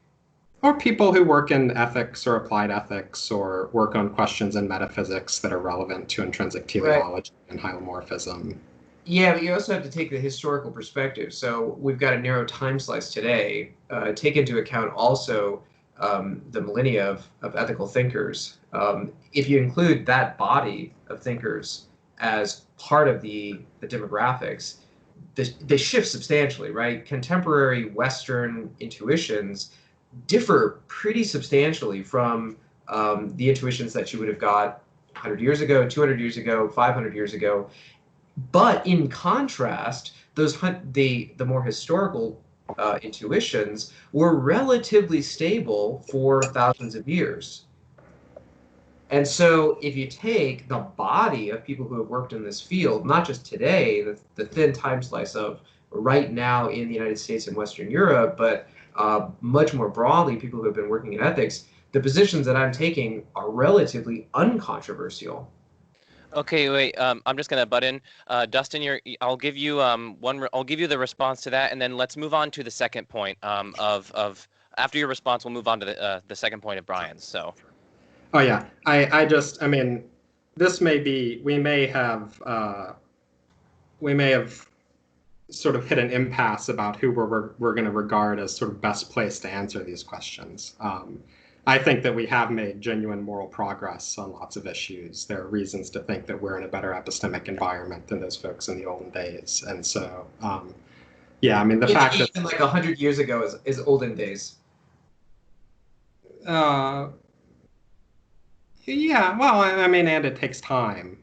Or people who work in ethics or applied ethics or work on questions in metaphysics that are relevant to intrinsic teleology and hylomorphism. Yeah, but you also have to take the historical perspective. So we've got a narrow time slice today. Take into account also the millennia of ethical thinkers. If you include that body of thinkers as part of the demographics, they shift substantially, right? Contemporary Western intuitions differ pretty substantially from the intuitions that you would have got 100 years ago, 200 years ago, 500 years ago. But in contrast, the more historical intuitions were relatively stable for thousands of years. And so if you take the body of people who have worked in this field, not just today, the thin time slice of right now in the United States and Western Europe, but much more broadly, people who have been working in ethics, the positions that I'm taking are relatively uncontroversial. Okay, wait. I'm just gonna butt in. Dustin, I'll give you I'll give you the response to that, and then let's move on to the second point. Of after your response, we'll move on to the second point of Brian's. So. Oh yeah, I mean, this may be, we may have sort of hit an impasse about who we're going to regard as sort of best placed to answer these questions. I think that we have made genuine moral progress on lots of issues. There are reasons to think that we're in a better epistemic environment than those folks in the olden days. And so, yeah, I mean, the fact that even like 100 years ago is olden days. Yeah, well, I mean, and it takes time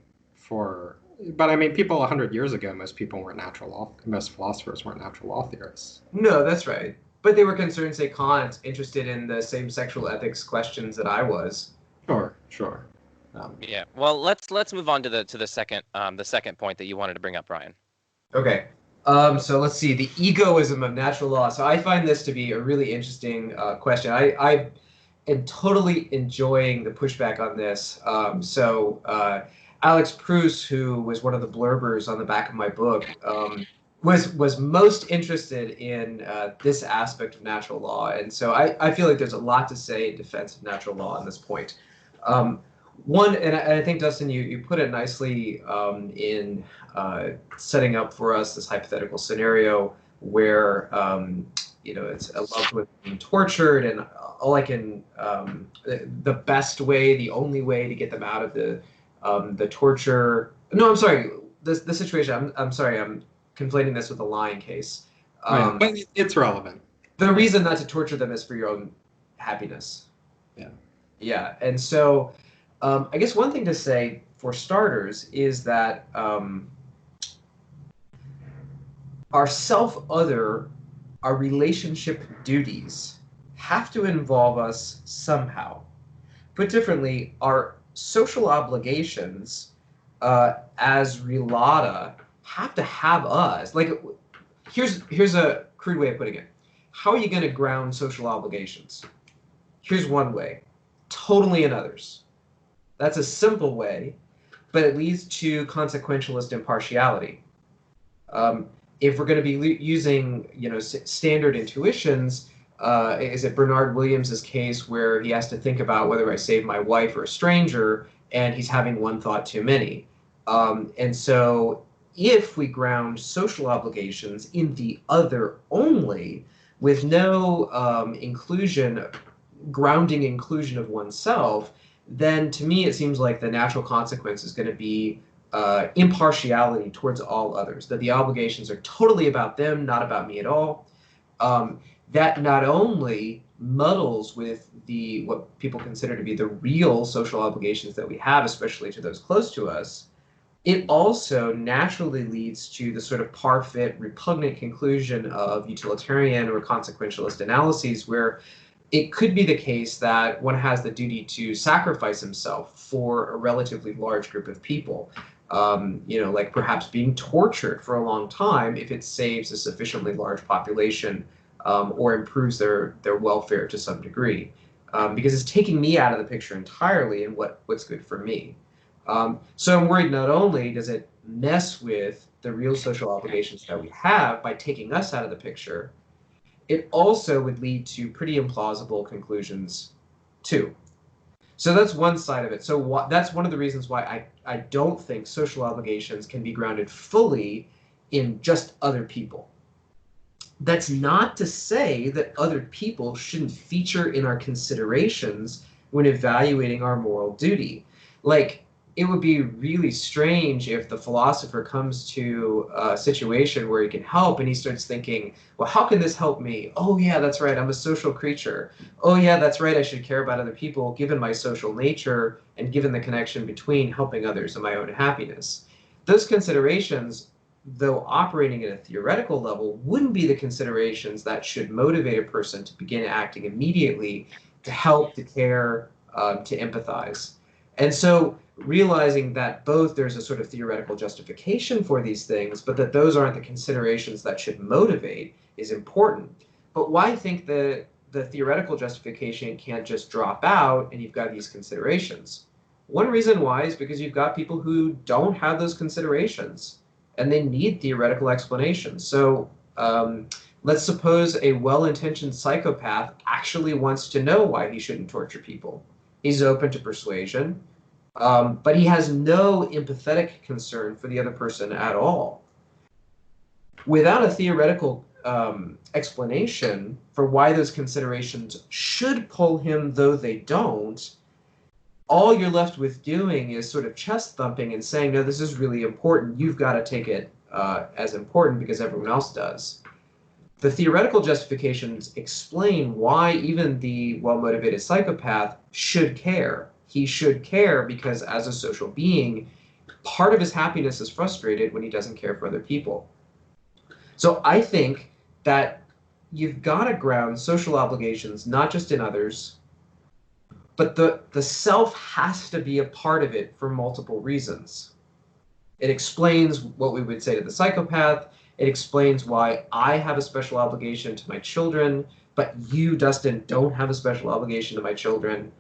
but I mean, people 100 years ago, most philosophers weren't natural law theorists. No, that's right. But they were concerned, say Kant, interested in the same sexual ethics questions that I was. Sure. Yeah. Well, let's move on to the second point that you wanted to bring up, Brian. Okay. So let's see, the egoism of natural law. So I find this to be a really interesting question. I am totally enjoying the pushback on this. Alex Proust, who was one of the blurbers on the back of my book, was most interested in this aspect of natural law. And so I feel like there's a lot to say in defense of natural law on this point. One, and I think, Dustin, you put it nicely in setting up for us this hypothetical scenario where, it's a loved one being tortured, and all I can, the best way, the only way to get them out of the torture. No, I'm sorry. The situation. I'm sorry. I'm conflating this with a lying case. But it's relevant. The reason not to torture them is for your own happiness. Yeah. Yeah, and so I guess one thing to say for starters is that our self-other, our relationship duties have to involve us somehow. Put differently, our social obligations as relata have to have us. Like, here's a crude way of putting it. How are you going to ground social obligations? Here's one way. Totally in others. That's a simple way, but it leads to consequentialist impartiality. If we're going to be using, standard intuitions, is it Bernard Williams's case where he has to think about whether I save my wife or a stranger, and he's having one thought too many. And so if we ground social obligations in the other only, with no grounding inclusion of oneself, then to me it seems like the natural consequence is going to be impartiality towards all others, that the obligations are totally about them, not about me at all. That not only muddles with what people consider to be the real social obligations that we have, especially to those close to us, it also naturally leads to the sort of parfait, repugnant conclusion of utilitarian or consequentialist analyses, where it could be the case that one has the duty to sacrifice himself for a relatively large group of people. Like perhaps being tortured for a long time if it saves a sufficiently large population or improves their welfare to some degree. Because it's taking me out of the picture entirely and what's good for me. So I'm worried not only does it mess with the real social obligations that we have by taking us out of the picture, it also would lead to pretty implausible conclusions too. So that's one side of it. So that's one of the reasons why I don't think social obligations can be grounded fully in just other people. That's not to say that other people shouldn't feature in our considerations when evaluating our moral duty. Like, it would be really strange if the philosopher comes to a situation where he can help and he starts thinking, well, how can this help me? Oh, yeah, that's right. I'm a social creature. Oh, yeah, that's right. I should care about other people given my social nature and given the connection between helping others and my own happiness. Those considerations, though operating at a theoretical level, wouldn't be the considerations that should motivate a person to begin acting immediately to help, to care, to empathize. And so realizing that both there's a sort of theoretical justification for these things, but that those aren't the considerations that should motivate is important. But why think that the theoretical justification can't just drop out and you've got these considerations? One reason why is because you've got people who don't have those considerations and they need theoretical explanations. So let's suppose a well-intentioned psychopath actually wants to know why he shouldn't torture people. He's open to persuasion. But he has no empathetic concern for the other person at all. Without a theoretical explanation for why those considerations should pull him, though they don't, all you're left with doing is sort of chest thumping and saying, no, this is really important. You've got to take it as important because everyone else does. The theoretical justifications explain why even the well-motivated psychopath should care. He should care because as a social being, part of his happiness is frustrated when he doesn't care for other people. So I think that you've got to ground social obligations not just in others, but the self has to be a part of it for multiple reasons. It explains what we would say to the psychopath. It explains why I have a special obligation to my children, but you, Dustin, don't have a special obligation to my children.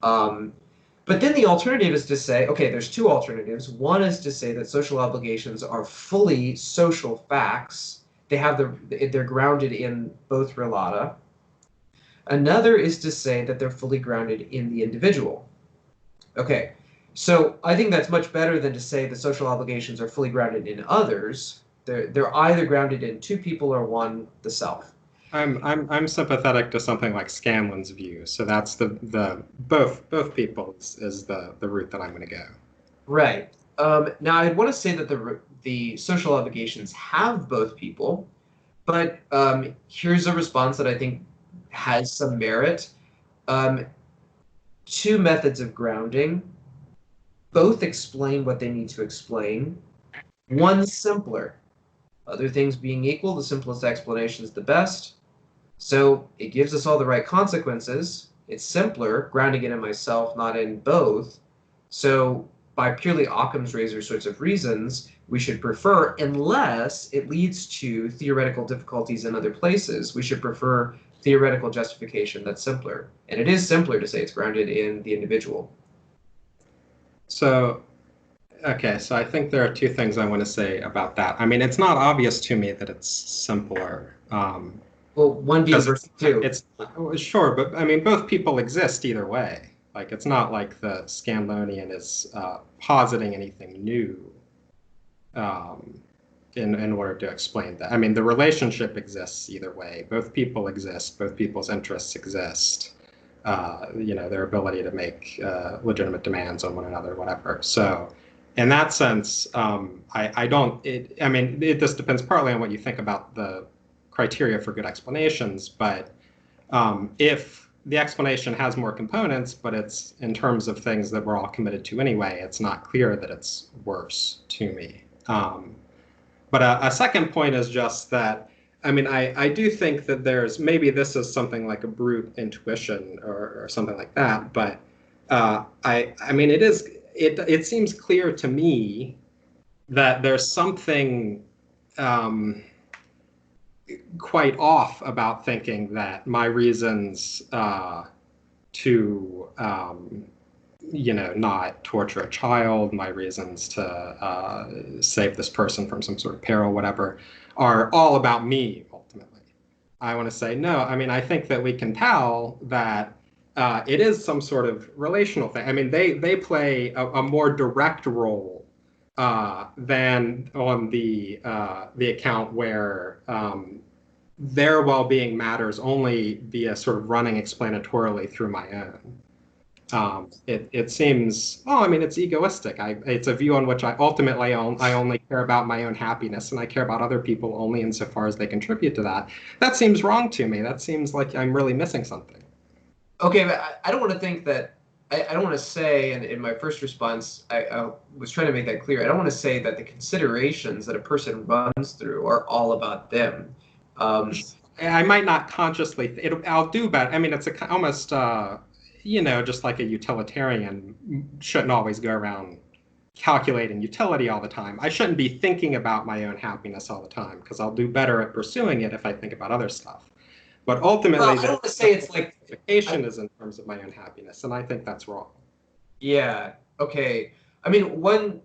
But then the alternative is to say, okay, there's two alternatives. One is to say that social obligations are fully social facts. They're grounded in both relata. Another is to say that they're fully grounded in the individual. Okay, so I think that's much better than to say the social obligations are fully grounded in others. They're either grounded in two people or one, the self. I'm sympathetic to something like Scanlon's view. So that's the both people is the route that I'm going to go. Right. Now I'd want to say that the social obligations have both people, but here's a response that I think has some merit. Two methods of grounding. Both explain what they need to explain. One's simpler. Other things being equal, the simplest explanation is the best. So it gives us all the right consequences. It's simpler, grounding it in myself, not in both. So by purely Occam's razor sorts of reasons, we should prefer, unless it leads to theoretical difficulties in other places, we should prefer theoretical justification that's simpler. And it is simpler to say it's grounded in the individual. So, okay, so I think there are two things I want to say about that. I mean, it's not obvious to me that it's simpler. Well, one being versus two. It's sure, but I mean, both people exist either way. Like, it's not like the Scanlonian is positing anything new in order to explain that. I mean, the relationship exists either way. Both people exist. Both people's interests exist. Their ability to make legitimate demands on one another, whatever. So, in that sense, this depends partly on what you think about the criteria for good explanations, but if the explanation has more components, but it's in terms of things that we're all committed to anyway, it's not clear that it's worse to me. But a second point is just that, I mean, I do think that maybe this is something like a brute intuition or something like that, but it seems clear to me that there's something quite off about thinking that my reasons to not torture a child, my reasons to save this person from some sort of peril, whatever, are all about me, ultimately. I want to say, no, I mean, I think that we can tell that it is some sort of relational thing. I mean, they play a more direct role than on the account where their well-being matters only via sort of running explanatorily through my own. It seems, it's egoistic. It's a view on which I ultimately I only care about my own happiness, and I care about other people only insofar as they contribute to that. That seems wrong to me. That seems like I'm really missing something. Okay, but I don't want to think that, I don't want to say, and in my first response, I was trying to make that clear, I don't want to say that the considerations that a person runs through are all about them. I might not consciously, I'll do better. I mean, it's almost, just like a utilitarian shouldn't always go around calculating utility all the time. I shouldn't be thinking about my own happiness all the time, because I'll do better at pursuing it if I think about other stuff. But ultimately, I don't want to say it's like justification is in terms of my own happiness, and I think that's wrong. Yeah. Okay. I mean, one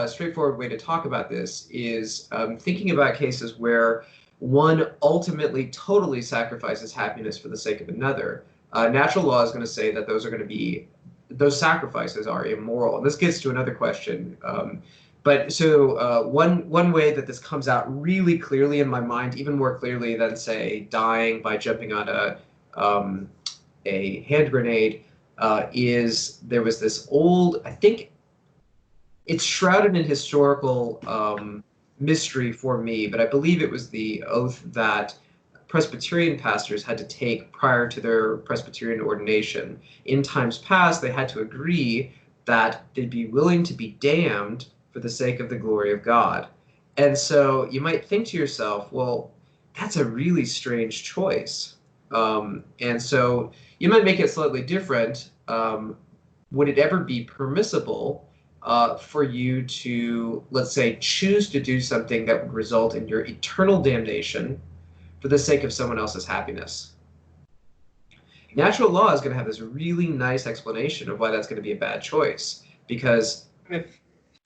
straightforward way to talk about this is thinking about cases where one ultimately totally sacrifices happiness for the sake of another. Natural law is going to say that those are going to be those sacrifices are immoral. And this gets to another question. One way that this comes out really clearly in my mind, even more clearly than, say, dying by jumping on a hand grenade, is there was this old, I think it's shrouded in historical mystery for me, but I believe it was the oath that Presbyterian pastors had to take prior to their Presbyterian ordination. In times past, they had to agree that they'd be willing to be damned for the sake of the glory of God. And so you might think to yourself, well, that's a really strange choice. And so you might make it slightly different. Would it ever be permissible for you to, let's say, choose to do something that would result in your eternal damnation for the sake of someone else's happiness? Natural law is going to have this really nice explanation of why that's going to be a bad choice, because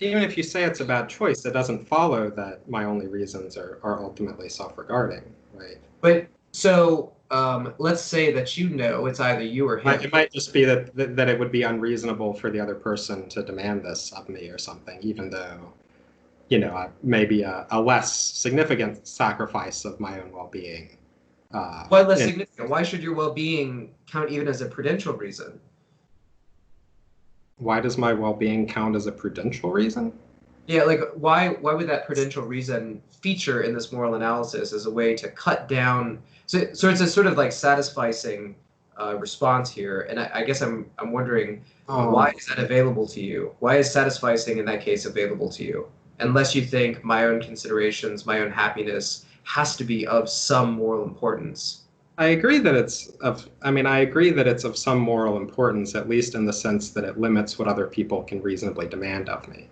even if you say it's a bad choice, it doesn't follow that my only reasons are ultimately self-regarding, right? But so let's say that it's either you or him. It might just be that it would be unreasonable for the other person to demand this of me or something, even though, maybe a less significant sacrifice of my own well-being. Why less significant? Why should your well-being count even as a prudential reason? Why does my well-being count as a prudential reason? Yeah, like why would that prudential reason feature in this moral analysis as a way to cut down? So it's a sort of like satisficing response here, and I guess I'm wondering why is that available to you? Why is satisficing in that case available to you? Unless you think my own considerations, my own happiness has to be of some moral importance. I agree that it's of some moral importance, at least in the sense that it limits what other people can reasonably demand of me.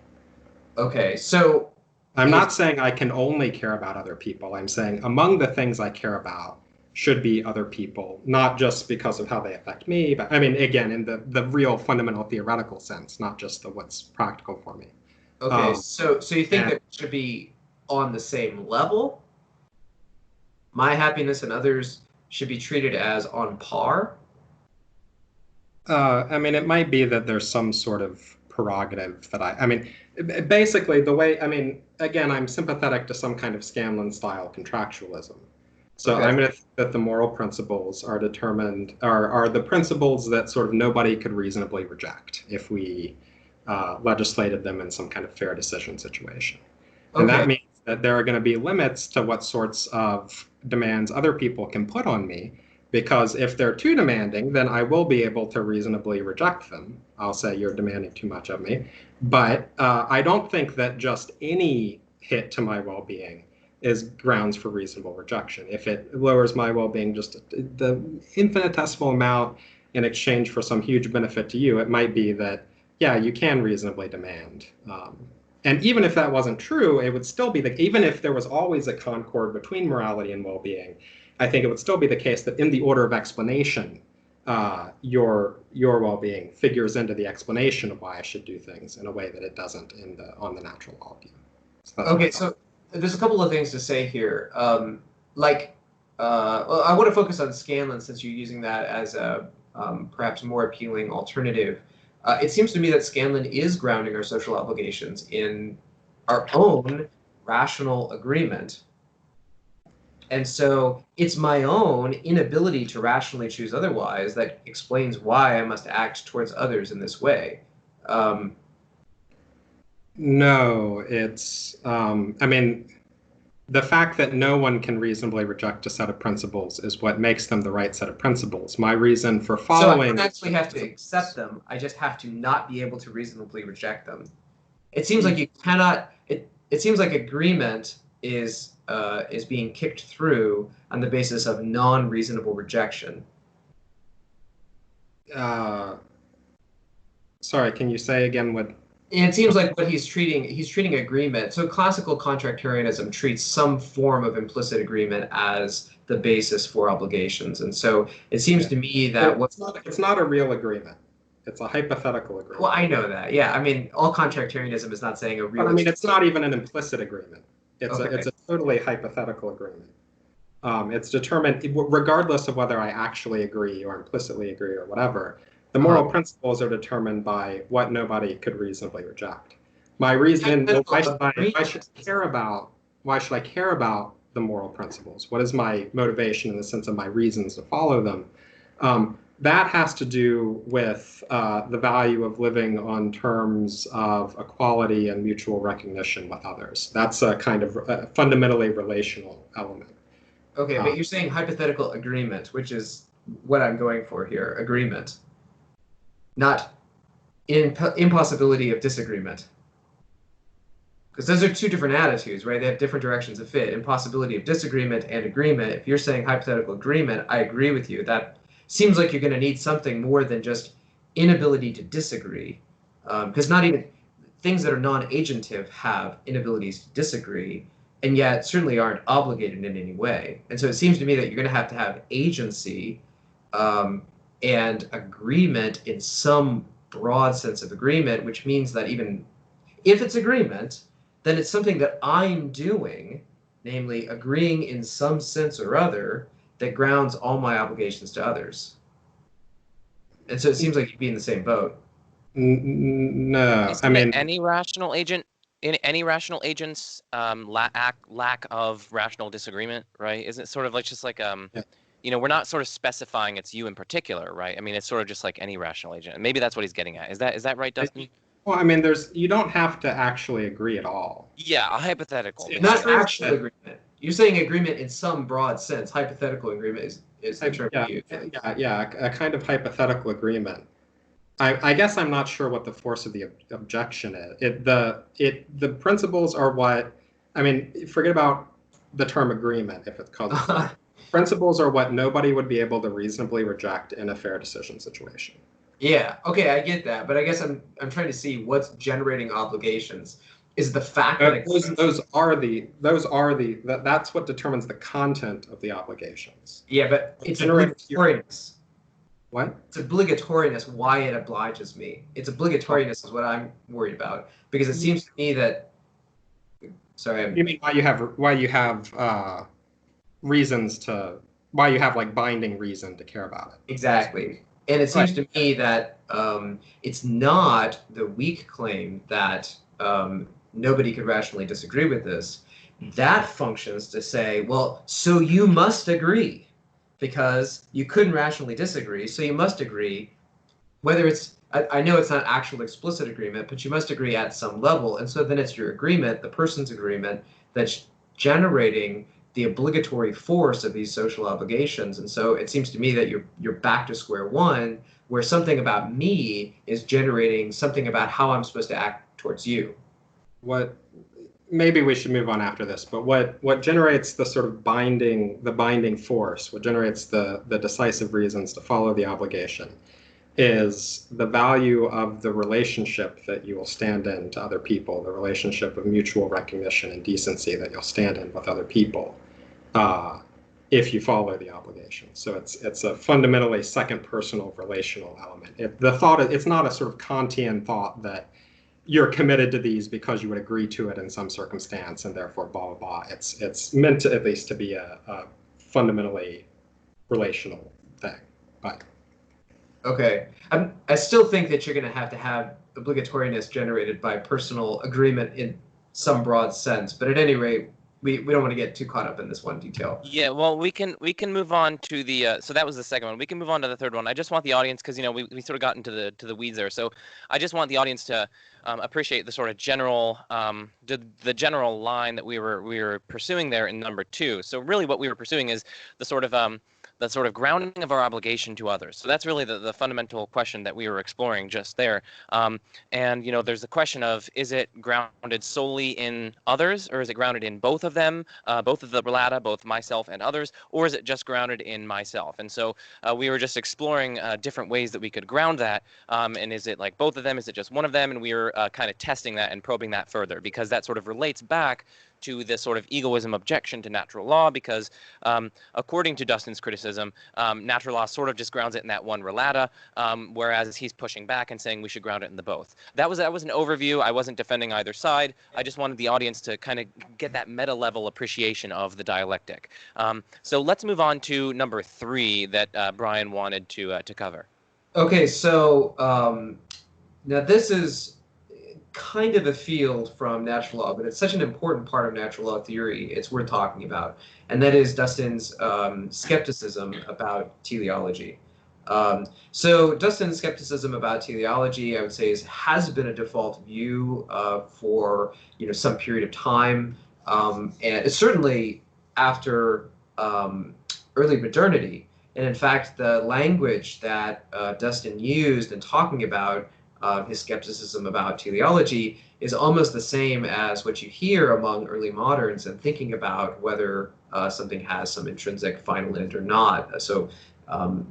Okay, so I'm not saying I can only care about other people. I'm saying among the things I care about should be other people, not just because of how they affect me, but again, in the real fundamental theoretical sense, not just the what's practical for me. Okay, so you think that it should be on the same level? My happiness and others should be treated as on par? It might be that there's some sort of prerogative that basically the way, again, I'm sympathetic to some kind of Scanlon-style contractualism. So I'm going to think that the moral principles are determined, are the principles that sort of nobody could reasonably reject if we legislated them in some kind of fair decision situation. And that means that there are going to be limits to what sorts of demands other people can put on me, because if they're too demanding, then I will be able to reasonably reject them. I'll say, you're demanding too much of me. But I don't think that just any hit to my well-being is grounds for reasonable rejection. If it lowers my well-being just the infinitesimal amount in exchange for some huge benefit to you, it might be that, yeah, you can reasonably demand. And even if that wasn't true, it would still be even if there was always a concord between morality and well-being, I think it would still be the case that in the order of explanation, your well-being figures into the explanation of why I should do things in a way that it doesn't on the natural law view. So there's a couple of things to say here. Well, I want to focus on Scanlon since you're using that as a perhaps more appealing alternative. It seems to me that Scanlon is grounding our social obligations in our own rational agreement. And so it's my own inability to rationally choose otherwise that explains why I must act towards others in this way. No, it's, the fact that no one can reasonably reject a set of principles is what makes them the right set of principles. My reason for following... So I don't actually have to accept them. I just have to not be able to reasonably reject them. It seems like you cannot... It seems like agreement is being kicked through on the basis of non-reasonable rejection. Sorry, can you say again what... And it seems like what he's treating agreement. So classical contractarianism treats some form of implicit agreement as the basis for obligations. And so it seems to me that it's not a real agreement. It's a hypothetical agreement. Well, I know that. Yeah, all contractarianism is not saying a real... But, it's not even an implicit agreement. It's a totally hypothetical agreement. It's determined regardless of whether I actually agree or implicitly agree or whatever. The moral principles are determined by what nobody could reasonably reject. My reason, why should I care about the moral principles? What is my motivation in the sense of my reasons to follow them? That has to do with the value of living on terms of equality and mutual recognition with others. That's a kind of fundamentally relational element. Okay, but you're saying hypothetical agreement, which is what I'm going for here, agreement, not impossibility of disagreement. Because those are two different attitudes, right? They have different directions of fit. Impossibility of disagreement and agreement. If you're saying hypothetical agreement, I agree with you. That seems like you're going to need something more than just inability to disagree. Because not even things that are non-agentive have inabilities to disagree, and yet certainly aren't obligated in any way. And so it seems to me that you're going to have agency and agreement in some broad sense of agreement, which means that even if it's agreement, then it's something that I'm doing, namely agreeing in some sense or other that grounds all my obligations to others. And so it seems like you'd be in the same boat. No, I mean, any rational agent, in any rational agent's lack of rational disagreement, right? Isn't it sort of like just like you know, we're not sort of specifying it's you in particular, right? I mean, it's sort of just like any rational agent. And maybe that's what he's getting at. Is that right, Dustin? Well, I mean, you don't have to actually agree at all. Yeah, a hypothetical. Not actual agreement. You're saying agreement in some broad sense. Hypothetical agreement is the term you use. Yeah, a kind of hypothetical agreement. I guess I'm not sure what the force of the objection is. The principles are what, I mean, forget about the term agreement if it's called. Principles are what nobody would be able to reasonably reject in a fair decision situation. Yeah, okay, I get that, but I guess I'm trying to see what's generating obligations. Is the fact that that's what determines the content of the obligations. Yeah, but it's obligatoriness. What? It's obligatoriness why it obliges me. It's obligatoriness is what I'm worried about, because it seems to me that. Sorry. You mean why you have reasons to, why you have like binding reason to care about it? Exactly. And it seems to me that it's not the weak claim that nobody could rationally disagree with this. That functions to say, well, so you must agree, because you couldn't rationally disagree, so you must agree. Whether it's, I know it's not actual explicit agreement, but you must agree at some level. And so then it's your agreement, the person's agreement, that's generating the obligatory force of these social obligations. And so it seems to me that you're back to square one, where something about me is generating something about how I'm supposed to act towards you. Maybe we should move on after this, but what generates the sort of binding force, what generates the decisive reasons to follow the obligation, is the value of the relationship that you will stand in to other people, the relationship of mutual recognition and decency that you'll stand in with other people, if you follow the obligation. So it's a fundamentally second personal relational element. It's not a sort of Kantian thought that you're committed to these because you would agree to it in some circumstance and therefore blah, blah, blah. It's meant to, at least, to be a fundamentally relational thing. But okay. I still think that you're going to have obligatoriness generated by personal agreement in some broad sense. But at any rate, we don't want to get too caught up in this one detail. Yeah, well, we can move on to the so that was the second one. We can move on to the third one. I just want the audience, because we sort of got into the weeds there. So I just want the audience to appreciate the sort of general the general line that we were pursuing there in number 2. So really, what we were pursuing is the sort of grounding of our obligation to others. So that's really the fundamental question that we were exploring just there. And there's the question of, is it grounded solely in others, or is it grounded in both of them, both of the relata, both myself and others, or is it just grounded in myself? And so we were just exploring different ways that we could ground that. And is it like both of them? Is it just one of them? And we were kind of testing that and probing that further, because that sort of relates back to this sort of egoism objection to natural law, because according to Dustin's criticism, natural law sort of just grounds it in that one relata, whereas he's pushing back and saying we should ground it in the both. That was an overview. I wasn't defending either side. I just wanted the audience to kind of get that meta-level appreciation of the dialectic. So let's move on to number 3 that Brian wanted to cover. Okay, so now this is kind of a field from natural law, but it's such an important part of natural law theory, it's worth talking about. And that is Dustin's skepticism about teleology. So Dustin's skepticism about teleology, I would say, has been a default view for some period of time, and it's certainly after early modernity. And in fact, the language that Dustin used in talking about his skepticism about teleology is almost the same as what you hear among early moderns and thinking about whether something has some intrinsic final end or not. So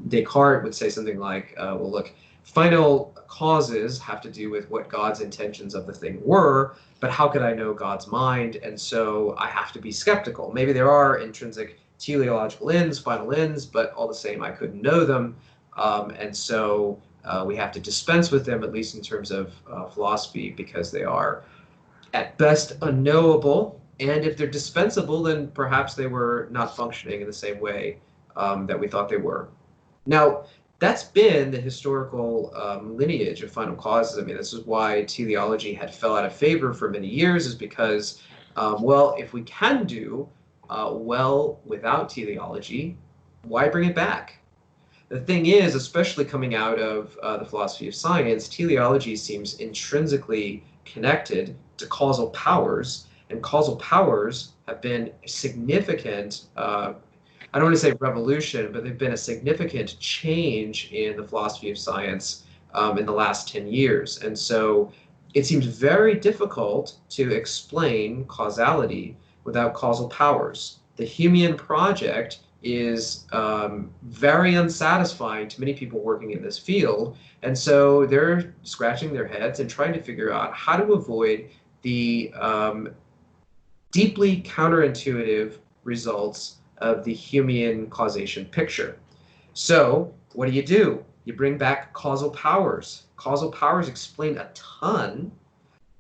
Descartes would say something like, well, look, final causes have to do with what God's intentions of the thing were, but how could I know God's mind? And so I have to be skeptical. Maybe there are intrinsic teleological ends, final ends, but all the same, I couldn't know them. And so we have to dispense with them, at least in terms of philosophy, because they are at best unknowable. And if they're dispensable, then perhaps they were not functioning in the same way that we thought they were. Now, that's been the historical lineage of final causes. I mean, this is why teleology had fell out of favor for many years, is because, well, if we can do well without teleology, why bring it back? The thing is, especially coming out of the philosophy of science, teleology seems intrinsically connected to causal powers, and causal powers have been significant. I don't want to say revolution, but they've been a significant change in the philosophy of science in the last 10 years. And so it seems very difficult to explain causality without causal powers. The Humean project is very unsatisfying to many people working in this field. And so they're scratching their heads and trying to figure out how to avoid the deeply counterintuitive results of the Humean causation picture. So what do? You bring back causal powers. Causal powers explain a ton,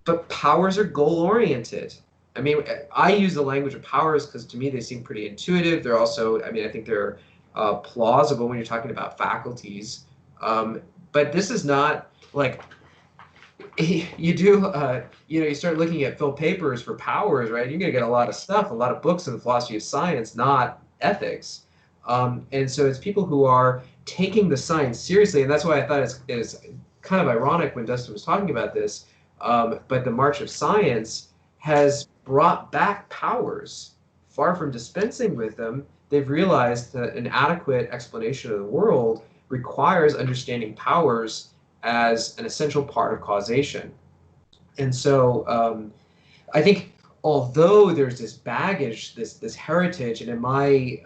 but powers are goal-oriented. I mean, I use the language of powers because to me they seem pretty intuitive. They're also, I mean, I think they're plausible when you're talking about faculties. But this is not like you do, you start looking at fill papers for powers, right? You're going to get a lot of stuff, a lot of books in the philosophy of science, not ethics. And so it's people who are taking the science seriously, and that's why I thought it's kind of ironic when Dustin was talking about this. But the March of Science has brought back powers. Far from dispensing with them, they've realized that an adequate explanation of the world requires understanding powers as an essential part of causation. And so I think although there's this baggage, this heritage, and in my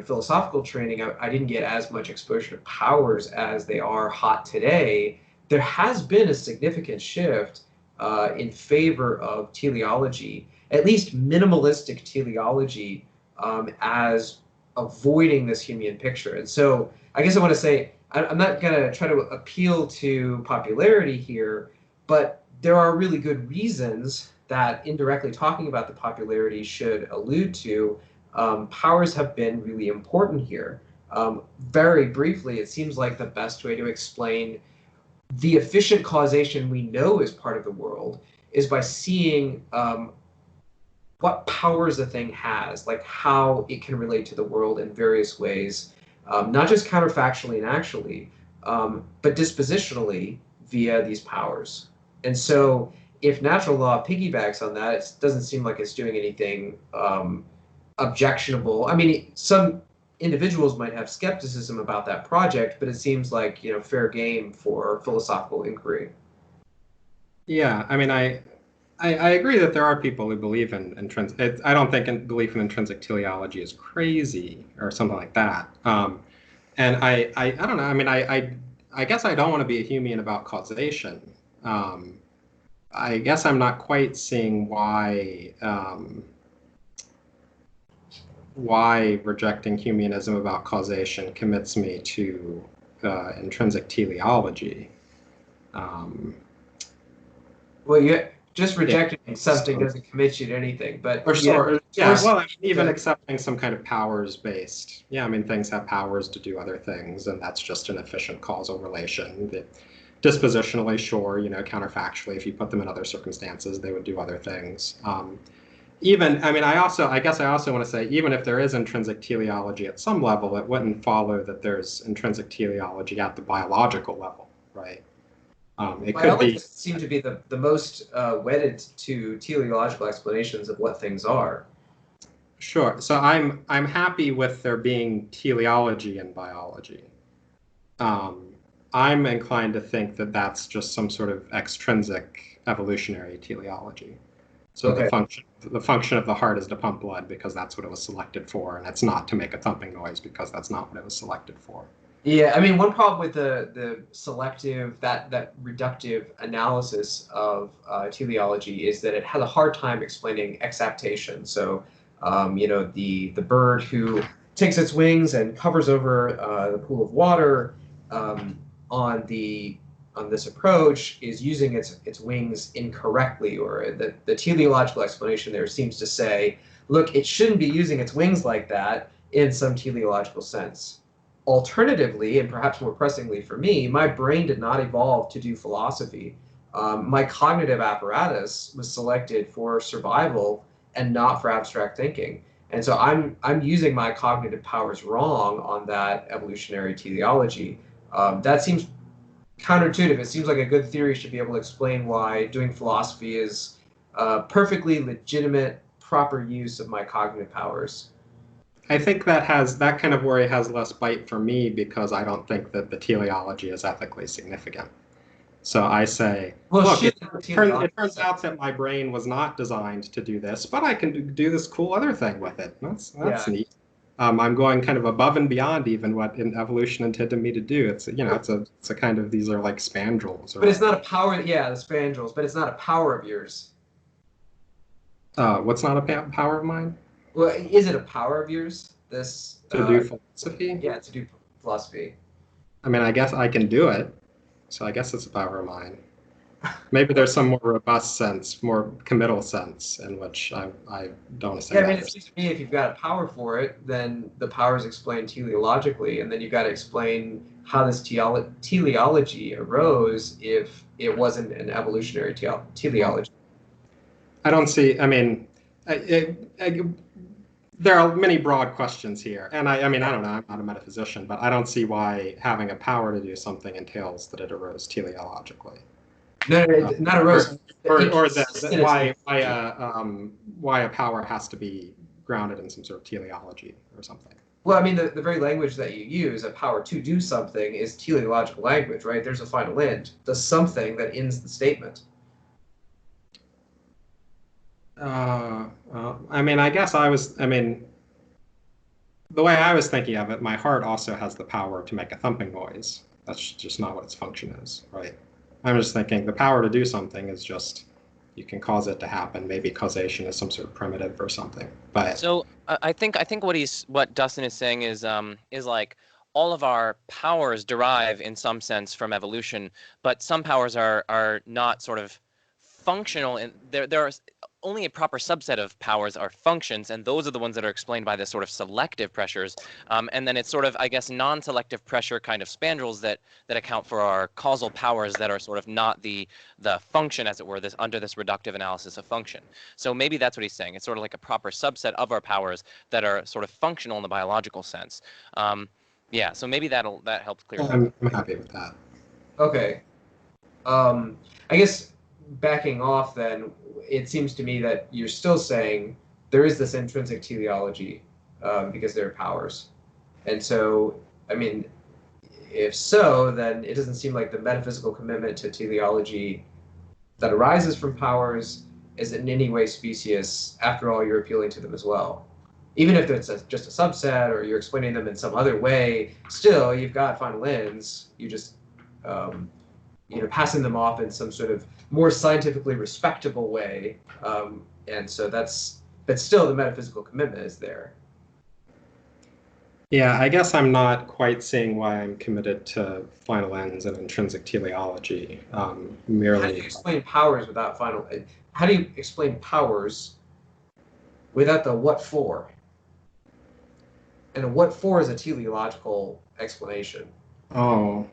philosophical training, I didn't get as much exposure to powers as they are hot today, there has been a significant shift in favor of teleology, at least minimalistic teleology, as avoiding this Humean picture. And so I guess I want to say, I'm not going to try to appeal to popularity here, but there are really good reasons that indirectly talking about the popularity should allude to. Powers have been really important here. Very briefly, it seems like the best way to explain the efficient causation we know is part of the world is by seeing what powers a thing has, like how it can relate to the world in various ways, not just counterfactually and actually, but dispositionally via these powers. And so if natural law piggybacks on that, it doesn't seem like it's doing anything objectionable. I mean, some individuals might have skepticism about that project, but it seems like fair game for philosophical inquiry. Yeah, I mean, I agree that there are people who believe in intrinsic. I don't think belief in intrinsic teleology is crazy or something like that. And I don't know. I mean, I guess I don't want to be a Humean about causation. I guess I'm not quite seeing why rejecting Humeanism about causation commits me to intrinsic teleology. Well, just rejecting something doesn't commit you to anything. But well, even accepting some kind of powers based. Yeah, I mean, things have powers to do other things, and that's just an efficient causal relation. Dispositionally, sure, counterfactually, if you put them in other circumstances, they would do other things. I guess I also want to say, even if there is intrinsic teleology at some level, it wouldn't follow that there's intrinsic teleology at the biological level, right? Biologists seem to be the most wedded to teleological explanations of what things are. Sure. So I'm happy with there being teleology in biology. I'm inclined to think that that's just some sort of extrinsic evolutionary teleology. So the function of the heart is to pump blood because that's what it was selected for, and it's not to make a thumping noise because that's not what it was selected for. Yeah, I mean, one problem with the selective, that reductive analysis of teleology is that it has a hard time explaining exaptation. So, the bird who takes its wings and hovers over the pool of water on this approach is using its wings incorrectly, or the teleological explanation there seems to say, look, it shouldn't be using its wings like that in some teleological sense. Alternatively, and perhaps more pressingly for me, my brain did not evolve to do philosophy. My cognitive apparatus was selected for survival and not for abstract thinking. And so I'm using my cognitive powers wrong on that evolutionary teleology. That seems counterintuitive. It seems like a good theory should be able to explain why doing philosophy is perfectly legitimate, proper use of my cognitive powers. I think that kind of worry has less bite for me because I don't think that the teleology is ethically significant. So I say, look, it turns out that my brain was not designed to do this, but I can do this cool other thing with it. That's neat. I'm going kind of above and beyond even what evolution intended me to do. It's a kind of, these are like spandrels. But it's not a power. Yeah, the spandrels. But it's not a power of yours. What's not a power of mine? Well, is it a power of yours? This to do philosophy? Yeah, to do philosophy. I mean, I guess I can do it, so I guess it's a power of mine. Maybe there's some more robust sense, more committal sense in which I don't assume. Yeah, I mean, it seems to me if you've got a power for it, then the power is explained teleologically, and then you've got to explain how this teleology arose if it wasn't an evolutionary teleology. I don't see. I mean, there are many broad questions here, and I don't know. I'm not a metaphysician, but I don't see why having a power to do something entails that it arose teleologically. No, not arose. Why a power has to be grounded in some sort of teleology or something. Well, I mean, the very language that you use, a power to do something, is teleological language, right? There's a final end, the something that ends the statement. The way I was thinking of it, my heart also has the power to make a thumping noise. That's just not what its function is, right? I'm just thinking the power to do something is just, you can cause it to happen. Maybe causation is some sort of primitive or something. But so I think what Dustin is saying is like all of our powers derive in some sense from evolution, but some powers are not sort of functional, and there are only a proper subset of powers are functions, and those are the ones that are explained by this sort of selective pressures, and then it's sort of, I guess, non-selective pressure kind of spandrels that account for our causal powers that are sort of not the function, as it were, under this reductive analysis of function. So maybe that's what he's saying. It's sort of like a proper subset of our powers that are sort of functional in the biological sense. Yeah, so maybe that helps clear. I'm happy with that. Okay. I guess backing off then, it seems to me that you're still saying there is this intrinsic teleology because there are powers. And so, I mean, if so, then it doesn't seem like the metaphysical commitment to teleology that arises from powers is in any way specious. After all, you're appealing to them as well. Even if it's just a subset or you're explaining them in some other way, still, you've got final ends. You just, passing them off in some sort of more scientifically respectable way. And so but still the metaphysical commitment is there. Yeah, I guess I'm not quite seeing why I'm committed to final ends and intrinsic teleology. How do you explain powers without final? How do you explain powers without the what for? And a what for is a teleological explanation. Oh,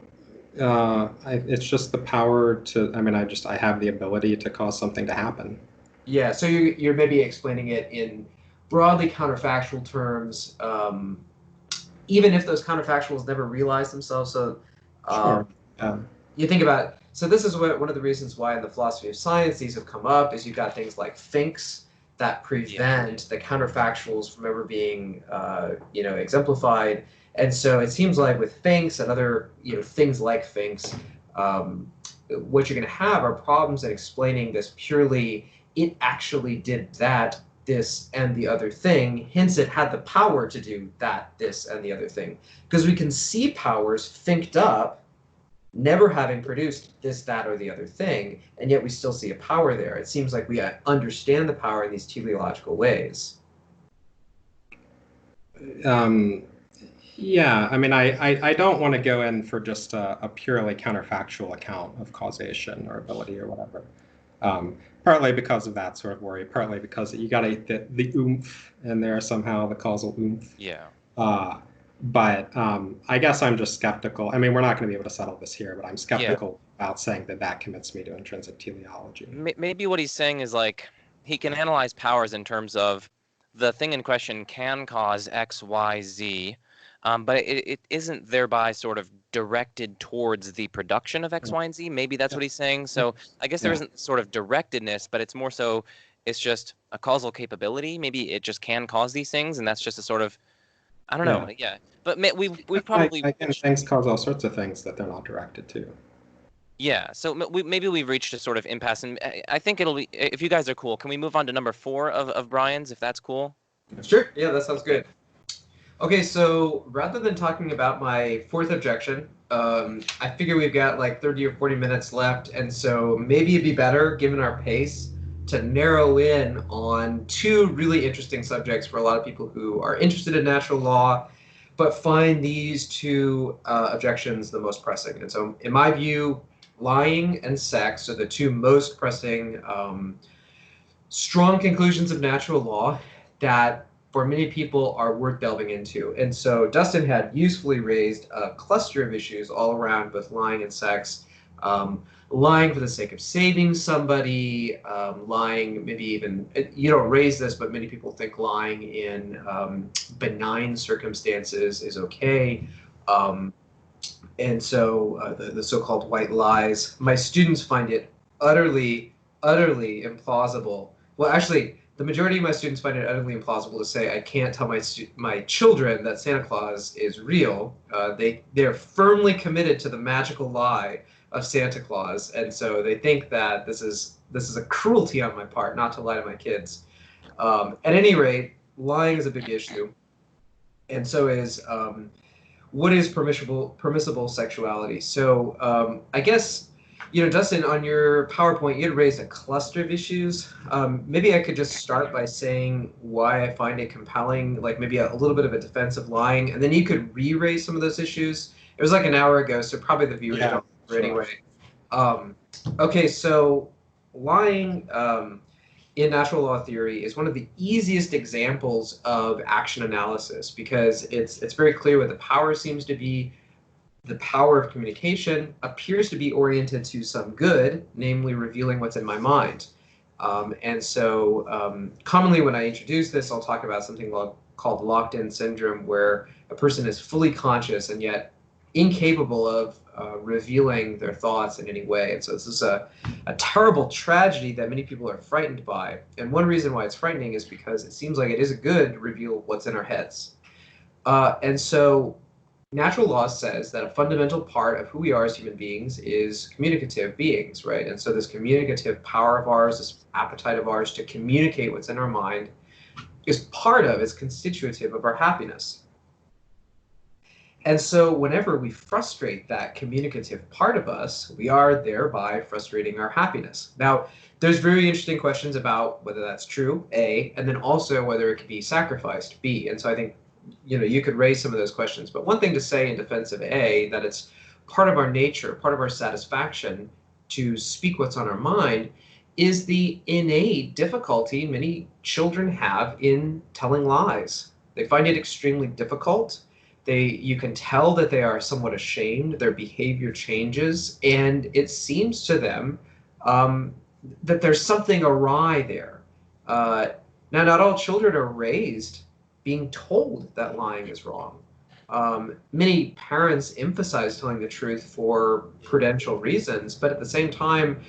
it's just the power to. I mean, I have the ability to cause something to happen. Yeah, so you're maybe explaining it in broadly counterfactual terms, even if those counterfactuals never realize themselves. So Sure. you think about, so this is one of the reasons why in the philosophy of science these have come up, is you've got things like thinks that prevent the counterfactuals from ever being exemplified. And so it seems like with thinks and other things like thinks, what you're going to have are problems in explaining this purely, it actually did that, this, and the other thing, hence it had the power to do that, this, and the other thing. Because we can see powers thinked up, never having produced this, that, or the other thing, and yet we still see a power there. It seems like we understand the power in these teleological ways. Yeah, I mean, I don't want to go in for just a purely counterfactual account of causation or ability or whatever. Partly because of that sort of worry, partly because you got to get the oomph in there somehow, the causal oomph. Yeah. But I guess I'm just skeptical. I mean, we're not going to be able to settle this here, but I'm skeptical about saying that commits me to intrinsic teleology. Maybe what he's saying is like he can analyze powers in terms of the thing in question can cause X, Y, Z, but it isn't thereby sort of directed towards the production of X, Y, and Z. Maybe that's what he's saying. So I guess there isn't sort of directedness, but it's more so it's just a causal capability. Maybe it just can cause these things, and that's just a sort of, I don't know. Yeah. But we've probably things cause all sorts of things that they're not directed to. Yeah, so maybe we've reached a sort of impasse, and I think it'll be, if you guys are cool, can we move on to number 4 of Brian's, if that's cool? Sure. Yeah, that sounds good. Okay, so rather than talking about my fourth objection, I figure we've got like 30 or 40 minutes left, and so maybe it'd be better, given our pace, to narrow in on two really interesting subjects for a lot of people who are interested in natural law, but find these two objections the most pressing. And so, in my view, lying and sex are the two most pressing, strong conclusions of natural law that for many people are worth delving into. And so Dustin had usefully raised a cluster of issues all around both lying and sex. Lying for the sake of saving somebody, lying maybe even, you don't raise this, but many people think lying in benign circumstances is okay. And so the so-called white lies, my students find it utterly, utterly implausible. Well, actually, the majority of my students find it utterly implausible to say I can't tell my children that Santa Claus is real. They're firmly committed to the magical lie of Santa Claus, and so they think that this is a cruelty on my part not to lie to my kids. At any rate, lying is a big issue, and so is what is permissible sexuality. So I guess, Dustin, on your PowerPoint, you had raised a cluster of issues. Maybe I could just start by saying why I find it compelling, like maybe a little bit of a defense of lying, and then you could re-raise some of those issues. It was like an hour ago, so probably the viewers don't remember anyway. Okay, so lying in natural law theory is one of the easiest examples of action analysis because it's very clear what the power seems to be. The power of communication appears to be oriented to some good, namely revealing what's in my mind. And so commonly when I introduce this, I'll talk about something called locked-in syndrome, where a person is fully conscious and yet incapable of revealing their thoughts in any way. And so this is a terrible tragedy that many people are frightened by. And one reason why it's frightening is because it seems like it is good to reveal what's in our heads. And so natural law says that a fundamental part of who we are as human beings is communicative beings, right? And so this communicative power of ours, this appetite of ours to communicate what's in our mind is constitutive of our happiness. And so whenever we frustrate that communicative part of us, we are thereby frustrating our happiness. Now, there's very interesting questions about whether that's true, A, and then also whether it could be sacrificed, B. And so I think you could raise some of those questions. But one thing to say in defense of A, that it's part of our nature, part of our satisfaction to speak what's on our mind, is the innate difficulty many children have in telling lies. They find it extremely difficult. You can tell that they are somewhat ashamed. Their behavior changes, and it seems to them that there's something awry there. Now, not all children are raised being told that lying is wrong. Many parents emphasize telling the truth for prudential reasons, but at the same time,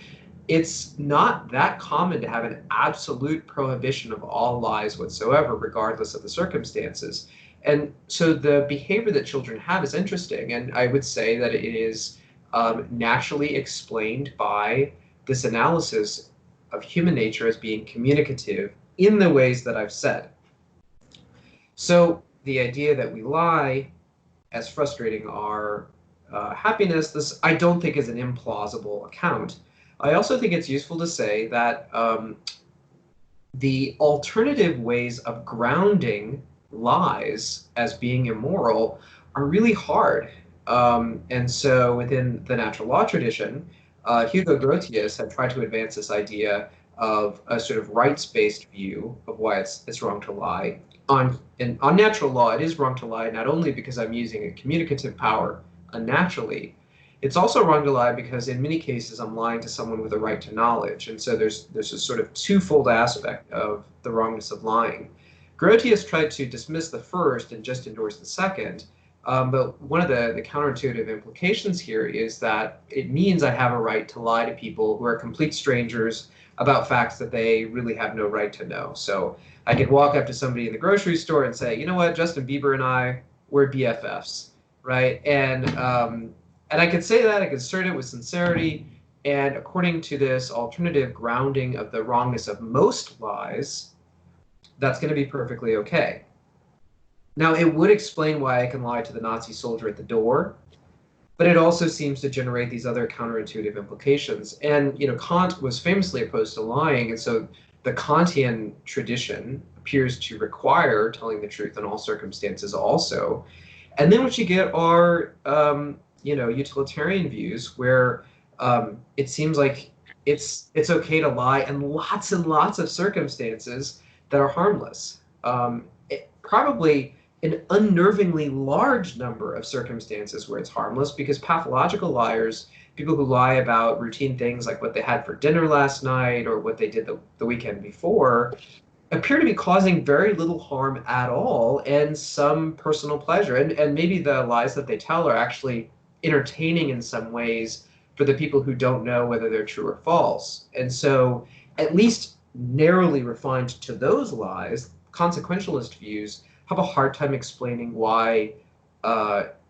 it's not that common to have an absolute prohibition of all lies whatsoever, regardless of the circumstances. And so the behavior that children have is interesting, and I would say that it is naturally explained by this analysis of human nature as being communicative in the ways that I've said. So the idea that we lie, as frustrating our happiness, this I don't think is an implausible account. I also think it's useful to say that the alternative ways of grounding lies as being immoral are really hard. And so within the natural law tradition, Hugo Grotius had tried to advance this idea of a sort of rights-based view of why it's wrong to lie. On natural law, it is wrong to lie, not only because I'm using a communicative power unnaturally, it's also wrong to lie because in many cases I'm lying to someone with a right to knowledge. And so there's a sort of twofold aspect of the wrongness of lying. Grotius tried to dismiss the first and just endorse the second. But one of the counterintuitive implications here is that it means I have a right to lie to people who are complete strangers about facts that they really have no right to know. So I could walk up to somebody in the grocery store and say, you know what, Justin Bieber and I, we're BFFs, right? And I could say that, I could assert it with sincerity, and according to this alternative grounding of the wrongness of most lies, that's going to be perfectly okay. Now, it would explain why I can lie to the Nazi soldier at the door, but it also seems to generate these other counterintuitive implications. And, Kant was famously opposed to lying, and so the Kantian tradition appears to require telling the truth in all circumstances also. And then what you get are, utilitarian views where it seems like it's okay to lie in lots and lots of circumstances that are harmless. Probably an unnervingly large number of circumstances where it's harmless, because pathological liars, people who lie about routine things like what they had for dinner last night or what they did the weekend before, appear to be causing very little harm at all and some personal pleasure. And maybe the lies that they tell are actually entertaining in some ways for the people who don't know whether they're true or false. And so, at least narrowly refined to those lies, consequentialist views have a hard time explaining why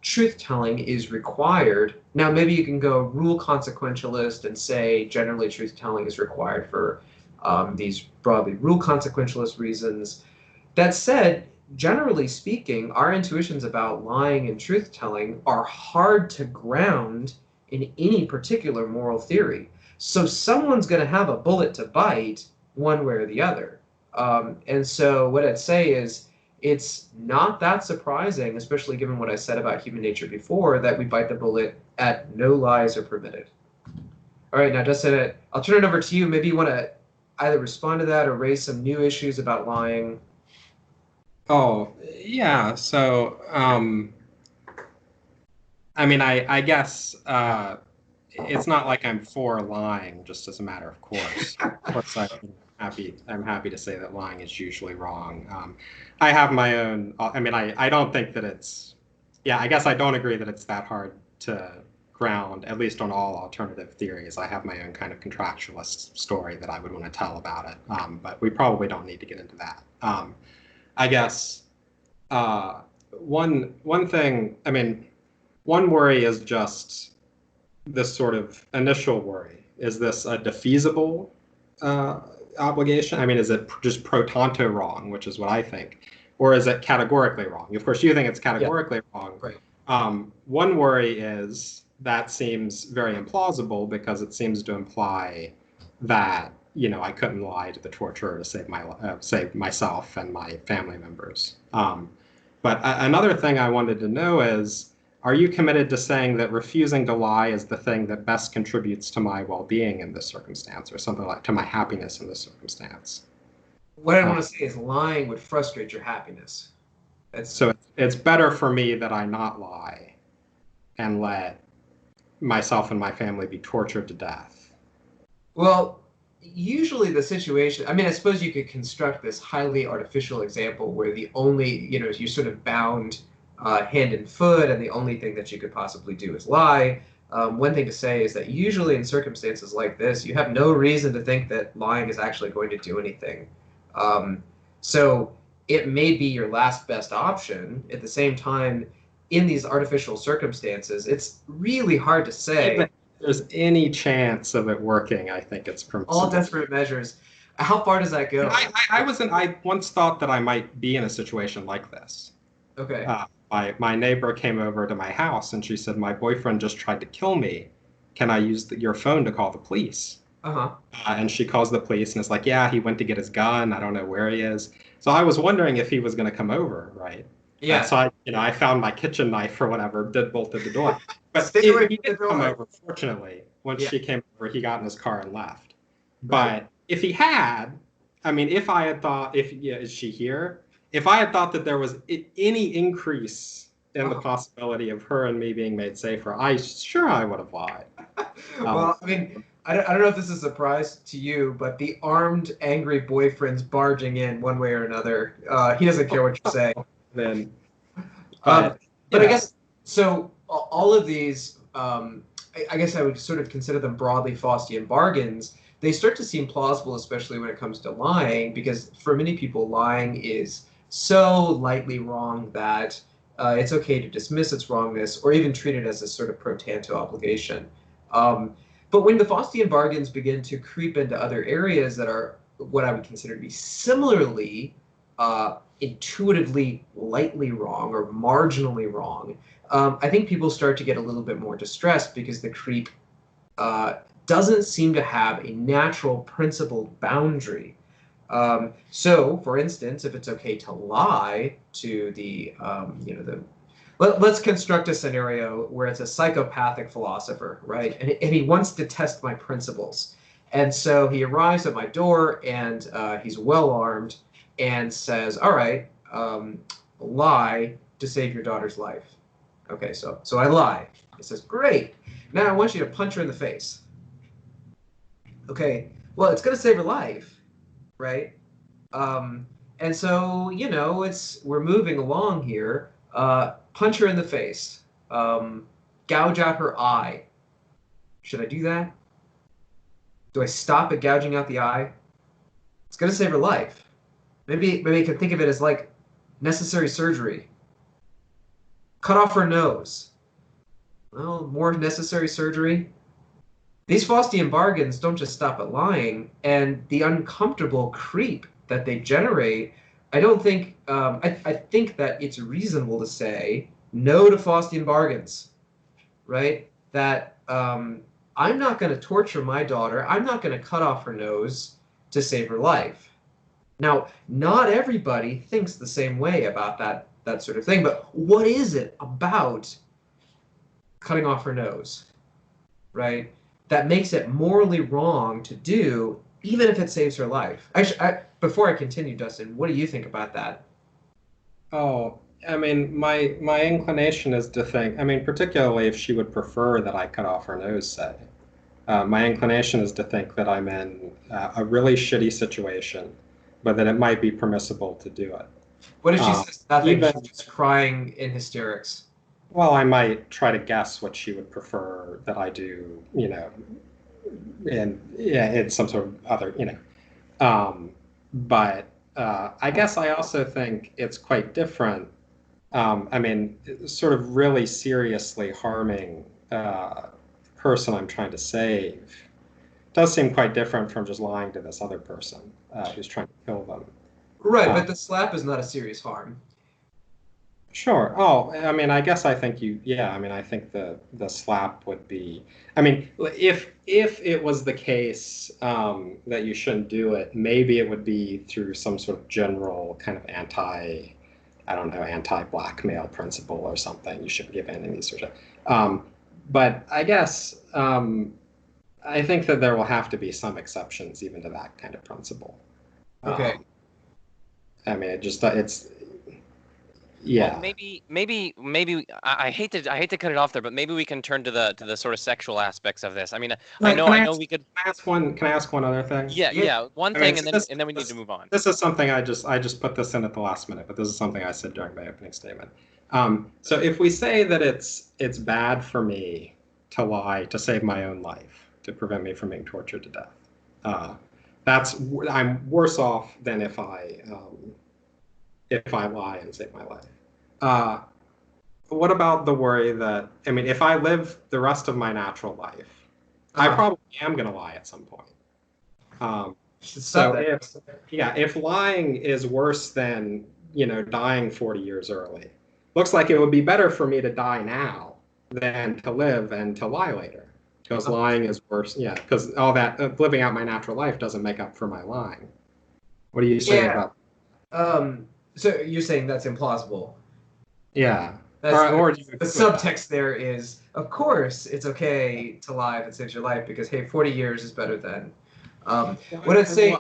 truth-telling is required. Now, maybe you can go rule consequentialist and say generally truth-telling is required for these broadly rule consequentialist reasons. That said, generally speaking, our intuitions about lying and truth-telling are hard to ground in any particular moral theory. So someone's going to have a bullet to bite one way or the other. And so what I'd say is it's not that surprising, especially given what I said about human nature before, that we bite the bullet at no lies are permitted. All right, now Dustin, I'll turn it over to you. Maybe you want to either respond to that or raise some new issues about lying. Oh, yeah. So, I guess it's not like I'm for lying just as a matter of course. Of course, I'm happy to say that lying is usually wrong. I have my own, I don't think that it's, I guess I don't agree that it's that hard to ground, at least on all alternative theories. I have my own kind of contractualist story that I would want to tell about it, but we probably don't need to get into that. I guess one thing, one worry is just this sort of initial worry. Is this a defeasible obligation? Is it just pro tanto wrong, which is what I think, or is it categorically wrong? Of course, you think it's categorically wrong. Right. One worry is that seems very implausible because it seems to imply that I couldn't lie to the torturer to save myself and my family members. But another thing I wanted to know is, are you committed to saying that refusing to lie is the thing that best contributes to my well-being in this circumstance, or something like to my happiness in this circumstance? What I want to say is lying would frustrate your happiness. So it's better for me that I not lie and let myself and my family be tortured to death. Well, usually the situation, I mean, I suppose you could construct this highly artificial example where the only, you're sort of bound hand and foot, and the only thing that you could possibly do is lie. One thing to say is that usually in circumstances like this, you have no reason to think that lying is actually going to do anything. So it may be your last best option. At the same time, in these artificial circumstances, it's really hard to say. If there's any chance of it working, I think it's permissible. All desperate measures. How far does that go? I once thought that I might be in a situation like this. Okay. My neighbor came over to my house and she said, my boyfriend just tried to kill me. Can I use your phone to call the police? Uh-huh. And she calls the police and is like, yeah, he went to get his gun. I don't know where he is. So I was wondering if he was going to come over, right? Yeah. So I found my kitchen knife or whatever, bolted the door. But he didn't come over, fortunately. Once she came over, he got in his car and left. But if he had, I mean, if I had thought, is she here? If I had thought that there was any increase in the possibility of her and me being made safer, I would have lied. Well, I mean, I don't know if this is a surprise to you, but the armed, angry boyfriend's barging in one way or another. He doesn't care what you say. Then, but I guess, so all of these, I guess I would sort of consider them broadly Faustian bargains. They start to seem plausible, especially when it comes to lying, because for many people, lying is so lightly wrong that it's okay to dismiss its wrongness or even treat it as a sort of pro tanto obligation. But when the Faustian bargains begin to creep into other areas that are what I would consider to be similarly intuitively lightly wrong or marginally wrong, I think people start to get a little bit more distressed because the creep doesn't seem to have a natural principled boundary. So, for instance, if it's okay to lie to let's construct a scenario where it's a psychopathic philosopher, right? And he wants to test my principles. And so he arrives at my door and he's well armed and says, all right, lie to save your daughter's life. Okay, so I lie. He says, great. Now I want you to punch her in the face. Okay, well, it's going to save her life, right? And so, we're moving along here. Punch her in the face. Gouge out her eye. Should I do that? Do I stop at gouging out the eye? It's going to save her life. Maybe I can think of it as like necessary surgery. Cut off her nose. Well, more necessary surgery. These Faustian bargains don't just stop at lying, and the uncomfortable creep that they generate, I don't think, I think that it's reasonable to say no to Faustian bargains, right? That I'm not going to torture my daughter. I'm not going to cut off her nose to save her life. Now, not everybody thinks the same way about that sort of thing, but what is it about cutting off her nose, right, that makes it morally wrong to do, even if it saves her life? Actually, before I continue, Dustin, what do you think about that? Oh, I mean, my inclination is to think, I mean, particularly if she would prefer that I cut off her nose, say, my inclination is to think that I'm in a really shitty situation, but that it might be permissible to do it. What if she says nothing, she's just crying in hysterics? Well, I might try to guess what she would prefer that I do, in some sort of other, but I guess I also think it's quite different. I mean, sort of really seriously harming person I'm trying to save does seem quite different from just lying to this other person who's trying to kill them. Right, but the slap is not a serious harm. Sure. Oh, I mean, I guess I think I think the slap would be, I mean, if it was the case that you shouldn't do it, maybe it would be through some sort of general kind of I don't know, anti-blackmail principle or something. You shouldn't give in and these sort of. But I guess I think that there will have to be some exceptions even to that kind of principle. Okay. I mean, it's yeah. Well, maybe I hate to cut it off there, but maybe we can turn to the sort of sexual aspects of this. I mean, I know we could. Can I ask one other thing? Yeah. One thing, and then we need to move on. This is something I just put this in at the last minute, but this is something I said during my opening statement. So if we say that it's bad for me to lie to save my own life, to prevent me from being tortured to death, I'm worse off than if I lie and save my life. What about the worry that, I mean, if I live the rest of my natural life, I probably am going to lie at some point. So if lying is worse than, dying 40 years early, looks like it would be better for me to die now than to live and to lie later. Because lying is worse. Yeah, because all that living out my natural life doesn't make up for my lying. What do you say about that? So you're saying that's implausible? Yeah. Or the subtext there is, of course, it's okay to lie if it saves your life because, hey, 40 years is better than. What I'd say.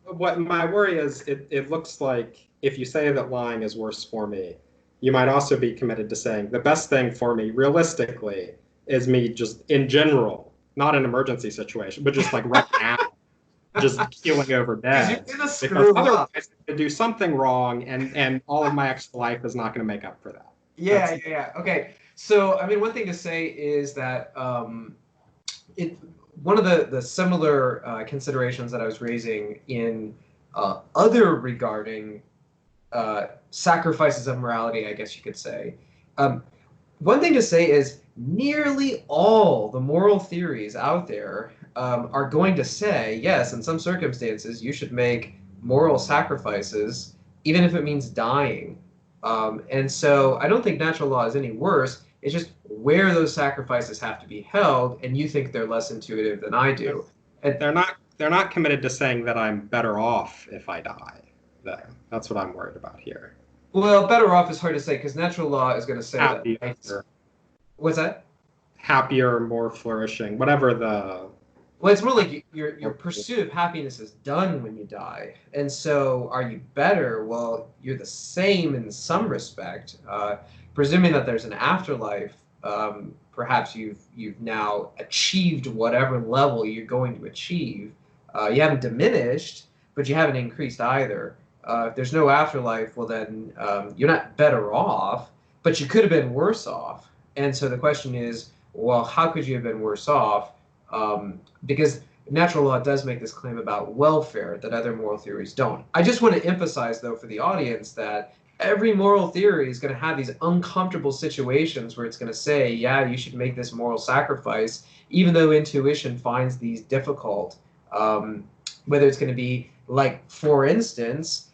What my worry is, it looks like if you say that lying is worse for me, you might also be committed to saying the best thing for me, realistically, is me just in general, not an emergency situation, but just like right now, just keeling over dead. Because otherwise, I'm going to do something wrong, and all of my extra life is not going to make up for that. Yeah. Okay. So, I mean, one thing to say is that one of the similar considerations that I was raising in other regarding sacrifices of morality, I guess you could say. One thing to say is nearly all the moral theories out there are going to say, yes, in some circumstances, you should make moral sacrifices, even if it means dying. And so I don't think natural law is any worse. It's just where those sacrifices have to be held, and you think they're less intuitive than I do. And they're not committed to saying that I'm better off if I die. That's what I'm worried about here. Well, better off is hard to say because natural law is going to say happier. That. What's that? Happier, more flourishing, whatever the. Well, it's more like your pursuit of happiness is done when you die, and so are you better? Well, you're the same in some respect. Presuming that there's an afterlife, perhaps you've now achieved whatever level you're going to achieve. You haven't diminished, but you haven't increased either. If there's no afterlife, well then you're not better off, but you could have been worse off. And so the question is, well, how could you have been worse off? Because natural law does make this claim about welfare that other moral theories don't. I just want to emphasize, though, for the audience that every moral theory is going to have these uncomfortable situations where it's going to say, yeah, you should make this moral sacrifice, even though intuition finds these difficult. Whether it's going to be like, for instance,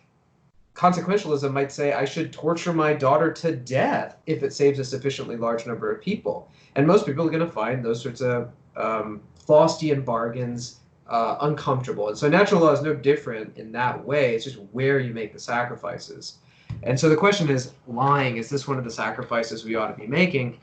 consequentialism might say I should torture my daughter to death if it saves a sufficiently large number of people. And most people are going to find those sorts of Faustian bargains uncomfortable. And so natural law is no different in that way. It's just where you make the sacrifices. And so the question is, lying, is this one of the sacrifices we ought to be making?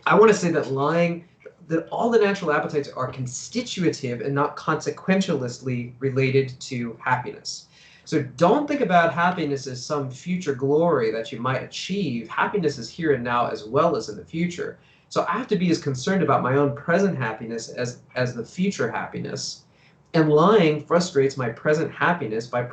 I want to say that lying, that all the natural appetites are constitutive and not consequentialistly related to happiness. So don't think about happiness as some future glory that you might achieve. Happiness is here and now as well as in the future. So I have to be as concerned about my own present happiness as the future happiness. And lying frustrates my present happiness by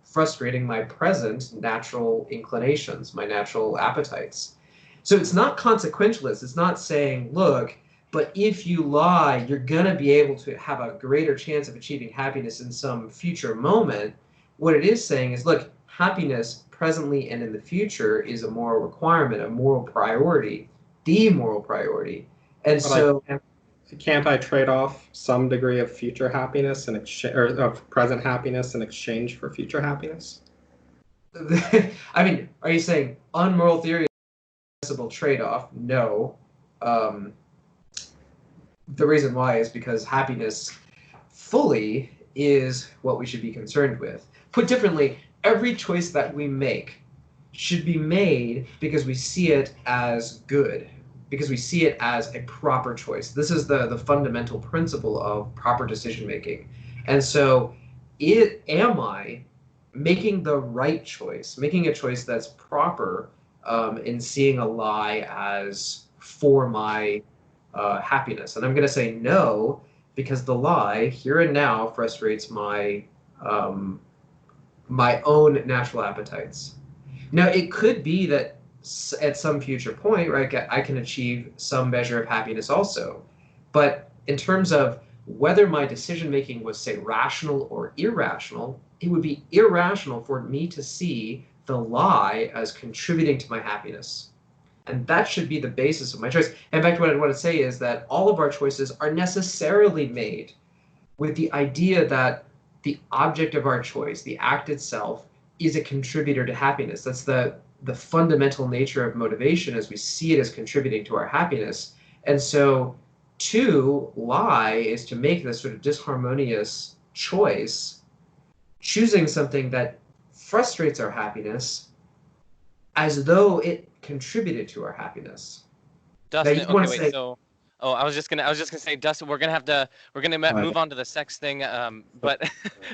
frustrating my present natural inclinations, my natural appetites. So it's not consequentialist. It's not saying, look, but if you lie, you're going to be able to have a greater chance of achieving happiness in some future moment. What it is saying is, look, happiness presently and in the future is a moral requirement, a moral priority, the moral priority. And so can't I trade off some degree of future happiness in exchange, or of present happiness in exchange for future happiness? I mean, are you saying unmoral theory is a possible trade-off? No. The reason why is because happiness fully is what we should be concerned with. Put differently, every choice that we make should be made because we see it as good, because we see it as a proper choice. This is the fundamental principle of proper decision making. And so am I making the right choice, making a choice that's proper, in seeing a lie as for my happiness? And I'm going to say no, because the lie here and now frustrates my my own natural appetites. Now, it could be that at some future point, right, I can achieve some measure of happiness also. But in terms of whether my decision making was, say, rational or irrational, it would be irrational for me to see the lie as contributing to my happiness. And that should be the basis of my choice. In fact, what I want to say is that all of our choices are necessarily made with the idea that the object of our choice, the act itself, is a contributor to happiness. That's the fundamental nature of motivation, as we see it as contributing to our happiness. And so to lie is to make this sort of disharmonious choice, choosing something that frustrates our happiness as though it contributed to our happiness. Dustin, okay, wait, so I was just gonna say, Dustin, we're gonna move on to the sex thing, but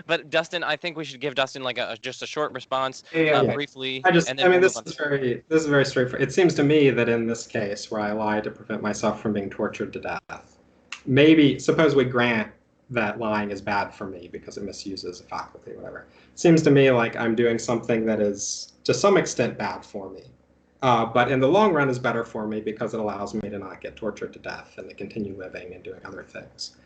but Dustin, I think we should give Dustin like just a short response, briefly. This is very straightforward. It seems to me that in this case where I lied to prevent myself from being tortured to death, maybe suppose we grant that lying is bad for me because it misuses a faculty, whatever. It seems to me like I'm doing something that is to some extent bad for me. But in the long run is better for me because it allows me to not get tortured to death and to continue living and doing other things.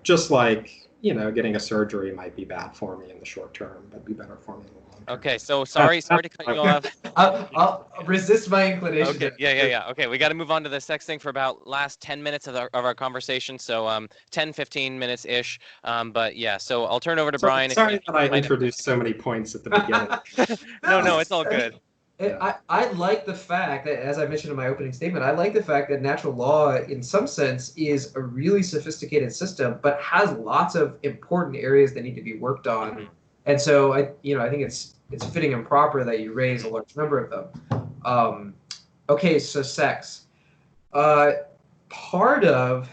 Just like, getting a surgery might be bad for me in the short term, but be better for me in the long term. Okay, so sorry to cut you off. I'll resist my inclination. Okay, yeah. Okay, we got to move on to the sex thing for about last 10 minutes of our conversation, so 10, 15 minutes-ish. But yeah, so I'll turn over to Brian. Sorry that I introduced so many points at the beginning. No, it's all good. I like the fact that, as I mentioned in my opening statement, I like the fact that natural law, in some sense, is a really sophisticated system, but has lots of important areas that need to be worked on. Mm-hmm. And so I think it's fitting and proper that you raise a large number of them. Okay, so sex. Part of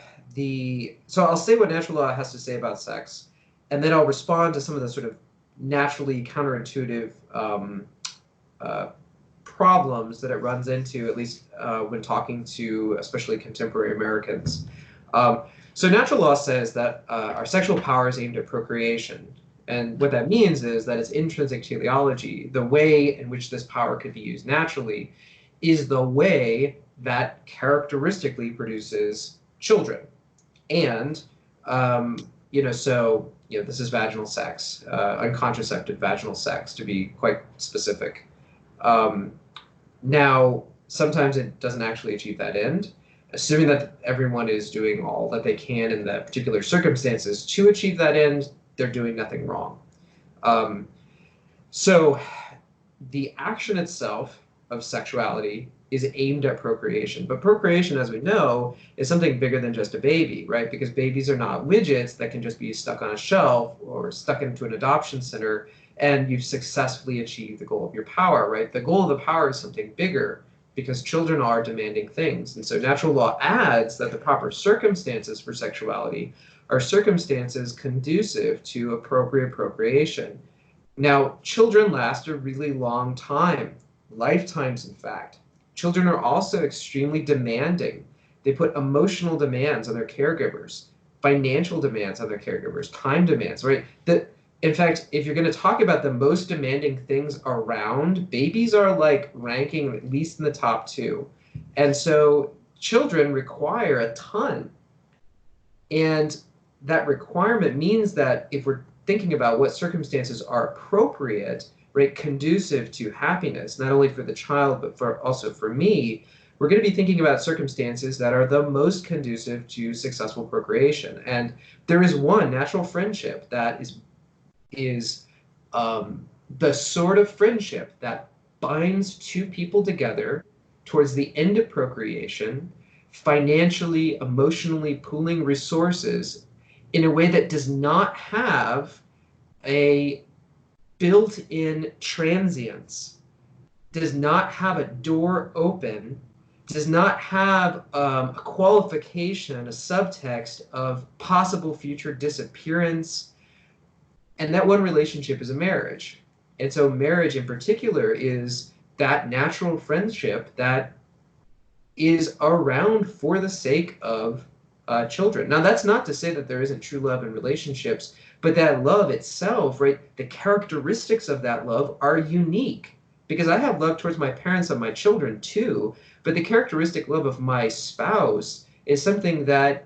so I'll say what natural law has to say about sex, and then I'll respond to some of the sort of naturally counterintuitive problems that it runs into, at least when talking to especially contemporary Americans. So natural law says that our sexual power is aimed at procreation. And what that means is that it's intrinsic teleology. The way in which this power could be used naturally is the way that characteristically produces children. And, this is vaginal sex, uncontracepted vaginal sex, to be quite specific. Now, sometimes it doesn't actually achieve that end. Assuming that everyone is doing all that they can in the particular circumstances to achieve that end, they're doing nothing wrong. So the action itself of sexuality is aimed at procreation. But procreation, as we know, is something bigger than just a baby, right? Because babies are not widgets that can just be stuck on a shelf or stuck into an adoption center and you've successfully achieved the goal of your power, right? The goal of the power is something bigger because children are demanding things. And so natural law adds that the proper circumstances for sexuality are circumstances conducive to appropriate procreation. Now, children last a really long time, lifetimes in fact. Children are also extremely demanding. They put emotional demands on their caregivers, financial demands on their caregivers, time demands, right? In fact, if you're going to talk about the most demanding things around, babies are like ranking at least in the top 2. And so children require a ton. And that requirement means that if we're thinking about what circumstances are appropriate, right, conducive to happiness, not only for the child, but also for me, we're going to be thinking about circumstances that are the most conducive to successful procreation. And there is one, natural friendship, that is the sort of friendship that binds two people together towards the end of procreation, financially, emotionally pooling resources in a way that does not have a built-in transience does not have a door open, does not have a qualification, a subtext of possible future disappearance, and that one relationship is a marriage. And so marriage in particular is that natural friendship that is around for the sake of children. Now, that's not to say that there isn't true love in relationships, but that love itself, right, the characteristics of that love are unique. Because I have love towards my parents and my children too, but the characteristic love of my spouse is something that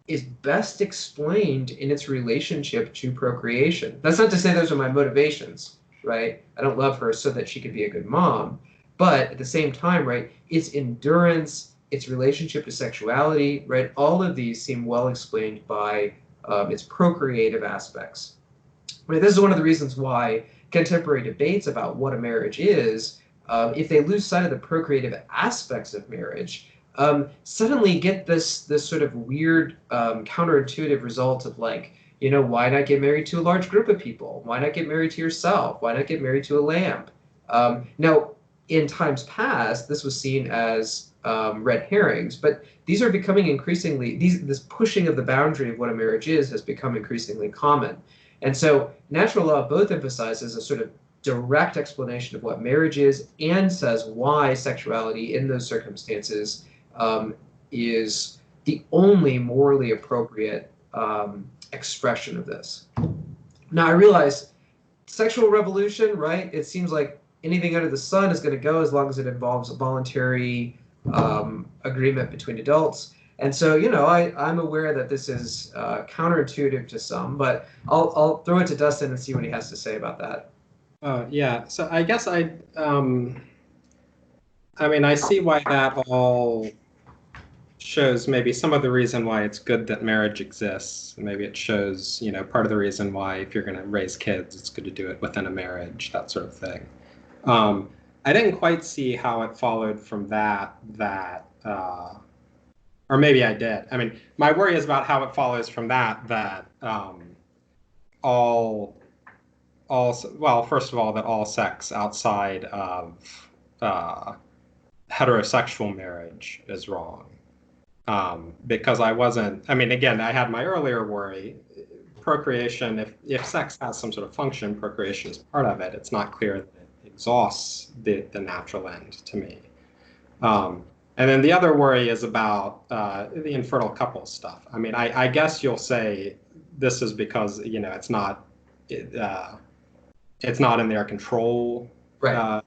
is best explained in its relationship to procreation. That's not to say those are my motivations, right? I don't love her so that she could be a good mom. But at the same time, right, its endurance, its relationship to sexuality, right, all of these seem well explained by its procreative aspects. Right, this is one of the reasons why contemporary debates about what a marriage is, if they lose sight of the procreative aspects of marriage, suddenly get this sort of weird counterintuitive result of like, you know, why not get married to a large group of people? Why not get married to yourself? Why not get married to a lamp? Now, in times past, this was seen as red herrings, but these are becoming increasingly, this pushing of the boundary of what a marriage is has become increasingly common. And so natural law both emphasizes a sort of direct explanation of what marriage is and says why sexuality in those circumstances is the only morally appropriate expression of this. Now, I realize sexual revolution, right? It seems like anything under the sun is going to go as long as it involves a voluntary agreement between adults. And so, you know, I'm aware that this is counterintuitive to some, but I'll throw it to Dustin and see what he has to say about that. Yeah, so I guess I mean, I see why that all shows maybe some of the reason why it's good that marriage exists. Maybe it shows, you know, part of the reason why if you're going to raise kids, it's good to do it within a marriage, that sort of thing. I didn't quite see how it followed from that, or maybe I did. I mean, my worry is about how it follows from that well, first of all, that all sex outside of heterosexual marriage is wrong. Because I wasn't, I mean, again, I had my earlier worry, procreation, if sex has some sort of function, procreation is part of it. It's not clear that it exhausts the natural end to me. And then the other worry is about the infertile couples stuff. I mean, I guess you'll say this is because, you know, it's not in their control. Right.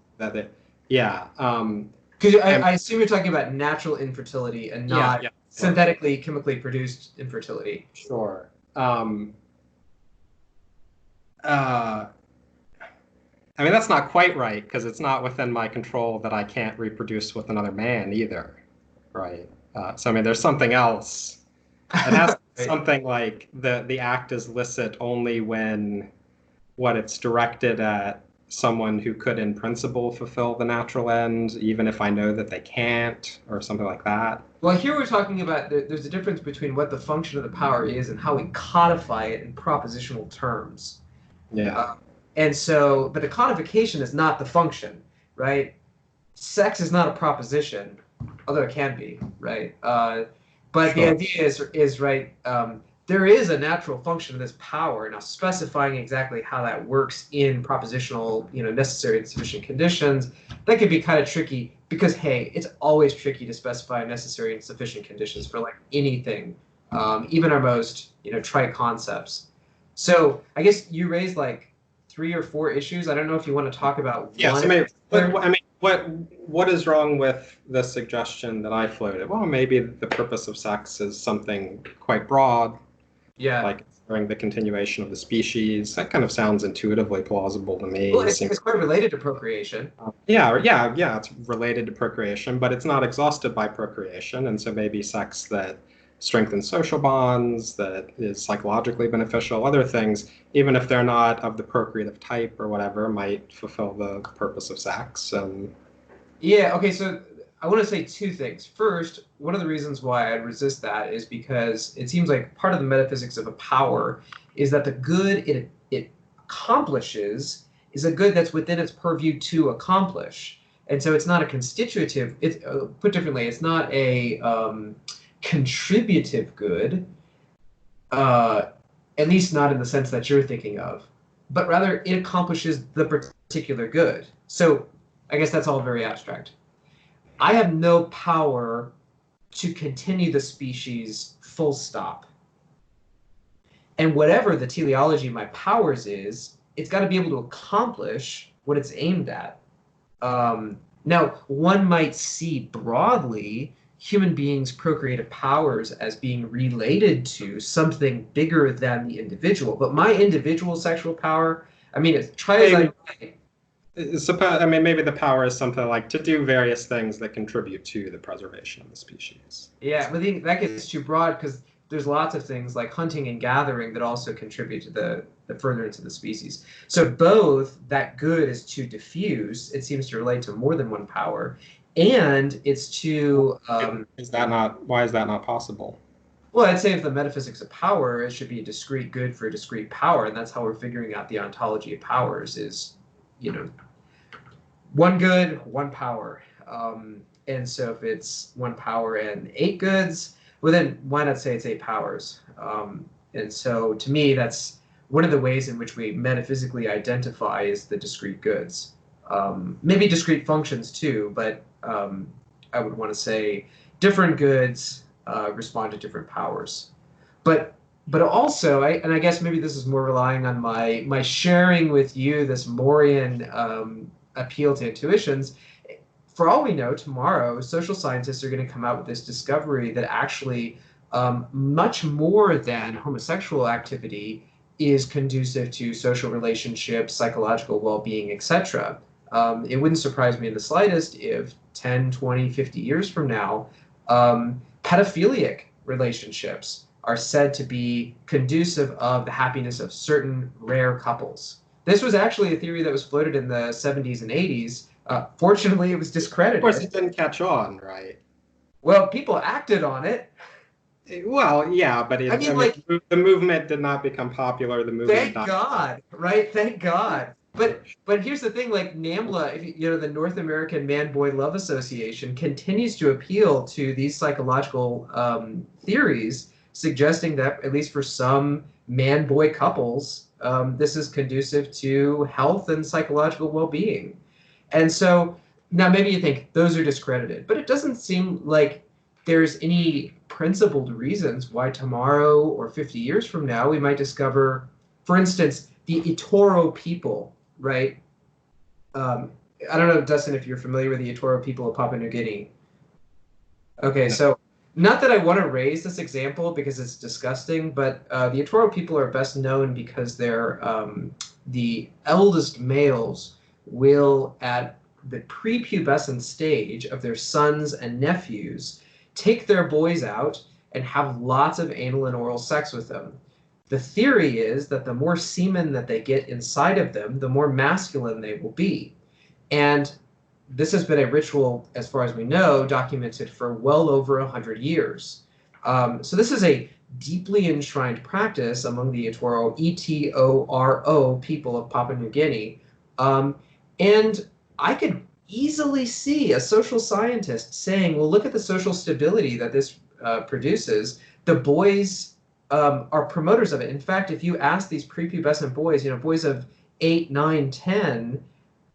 Yeah. Because I assume you're talking about natural infertility and not synthetically, chemically produced infertility. Sure. I mean, that's not quite right, because it's not within my control that I can't reproduce with another man either, right? So, I mean, there's something else. It has to be something like the act is licit only when it's directed at someone who could, in principle, fulfill the natural end, even if I know that they can't, or something like that. Well, here we're talking about there's a difference between what the function of the power is and how we codify it in propositional terms. Yeah. And so, but the codification is not the function, right? Sex is not a proposition, although it can be, right? But sure. The idea is right, there is a natural function of this power. Now, specifying exactly how that works in propositional, you know, necessary and sufficient conditions, that could be kind of tricky because, hey, it's always tricky to specify necessary and sufficient conditions for like anything, even our most, you know, trite concepts. So I guess you raised like 3 or 4 issues. I don't know if you want to talk about one. So maybe, what is wrong with the suggestion that I floated? Well, maybe the purpose of sex is something quite broad. Yeah. Like during the continuation of the species. That kind of sounds intuitively plausible to me. Well, it's quite related to procreation. Yeah, it's related to procreation, but it's not exhausted by procreation. And so maybe sex that strengthens social bonds, that is psychologically beneficial, other things, even if they're not of the procreative type or whatever, might fulfill the purpose of sex. Yeah, okay, so I want to say 2 things. First, one of the reasons why I'd resist that is because it seems like part of the metaphysics of a power is that the good it accomplishes is a good that's within its purview to accomplish. And so it's not a constitutive, it's put differently, it's not a contributive good, at least not in the sense that you're thinking of, but rather it accomplishes the particular good. So I guess that's all very abstract. I have no power to continue the species full stop. And whatever the teleology of my powers is, it's got to be able to accomplish what it's aimed at. Now, one might see broadly human beings' procreative powers as being related to something bigger than the individual. But my individual sexual power, I mean, try as I might. I mean, maybe the power is something like to do various things that contribute to the preservation of the species. Yeah, but that gets too broad because there's lots of things like hunting and gathering that also contribute to the furtherance of the species. So both that good is to diffuse, it seems to relate to more than one power, and it's to... why is that not possible? Well, I'd say if the metaphysics of power, it should be a discrete good for a discrete power, and that's how we're figuring out the ontology of powers is, one good, one power. And so if it's one power and 8 goods, well then why not say it's 8 powers? And so to me, that's one of the ways in which we metaphysically identify is the discrete goods. Maybe discrete functions too, but I would want to say different goods respond to different powers. But also, I guess maybe this is more relying on my sharing with you this Morean appeal to intuitions. For all we know, tomorrow, social scientists are going to come out with this discovery that actually much more than homosexual activity is conducive to social relationships, psychological well-being, etc. It wouldn't surprise me in the slightest if 10, 20, 50 years from now, pedophilic relationships are said to be conducive of the happiness of certain rare couples. This was actually a theory that was floated in the 70s and 80s. Fortunately, it was discredited. Of course, it didn't catch on, right? Well, people acted on it. Well, yeah, but the movement did not become popular. The movement. Thank God, right? Thank God. But here's the thing: like NAMLA, the North American Man-Boy Love Association, continues to appeal to these psychological theories, suggesting that at least for some man-boy couples, this is conducive to health and psychological well-being. And so now maybe you think those are discredited, but it doesn't seem like there's any principled reasons why tomorrow or 50 years from now we might discover, for instance, the Etoro people, right? I don't know, Dustin, if you're familiar with the Etoro people of Papua New Guinea. Okay, so not that I want to raise this example because it's disgusting, but the Etoro people are best known because they're the eldest males will, at the prepubescent stage of their sons and nephews, take their boys out and have lots of anal and oral sex with them. The theory is that the more semen that they get inside of them, the more masculine they will be. And this has been a ritual, as far as we know, documented for well over 100 years. So this is a deeply enshrined practice among the Etoro, E-T-O-R-O people of Papua New Guinea. And I could easily see a social scientist saying, well, look at the social stability that this produces. The boys are promoters of it. In fact, if you ask these prepubescent boys, boys of 8, 9, 10,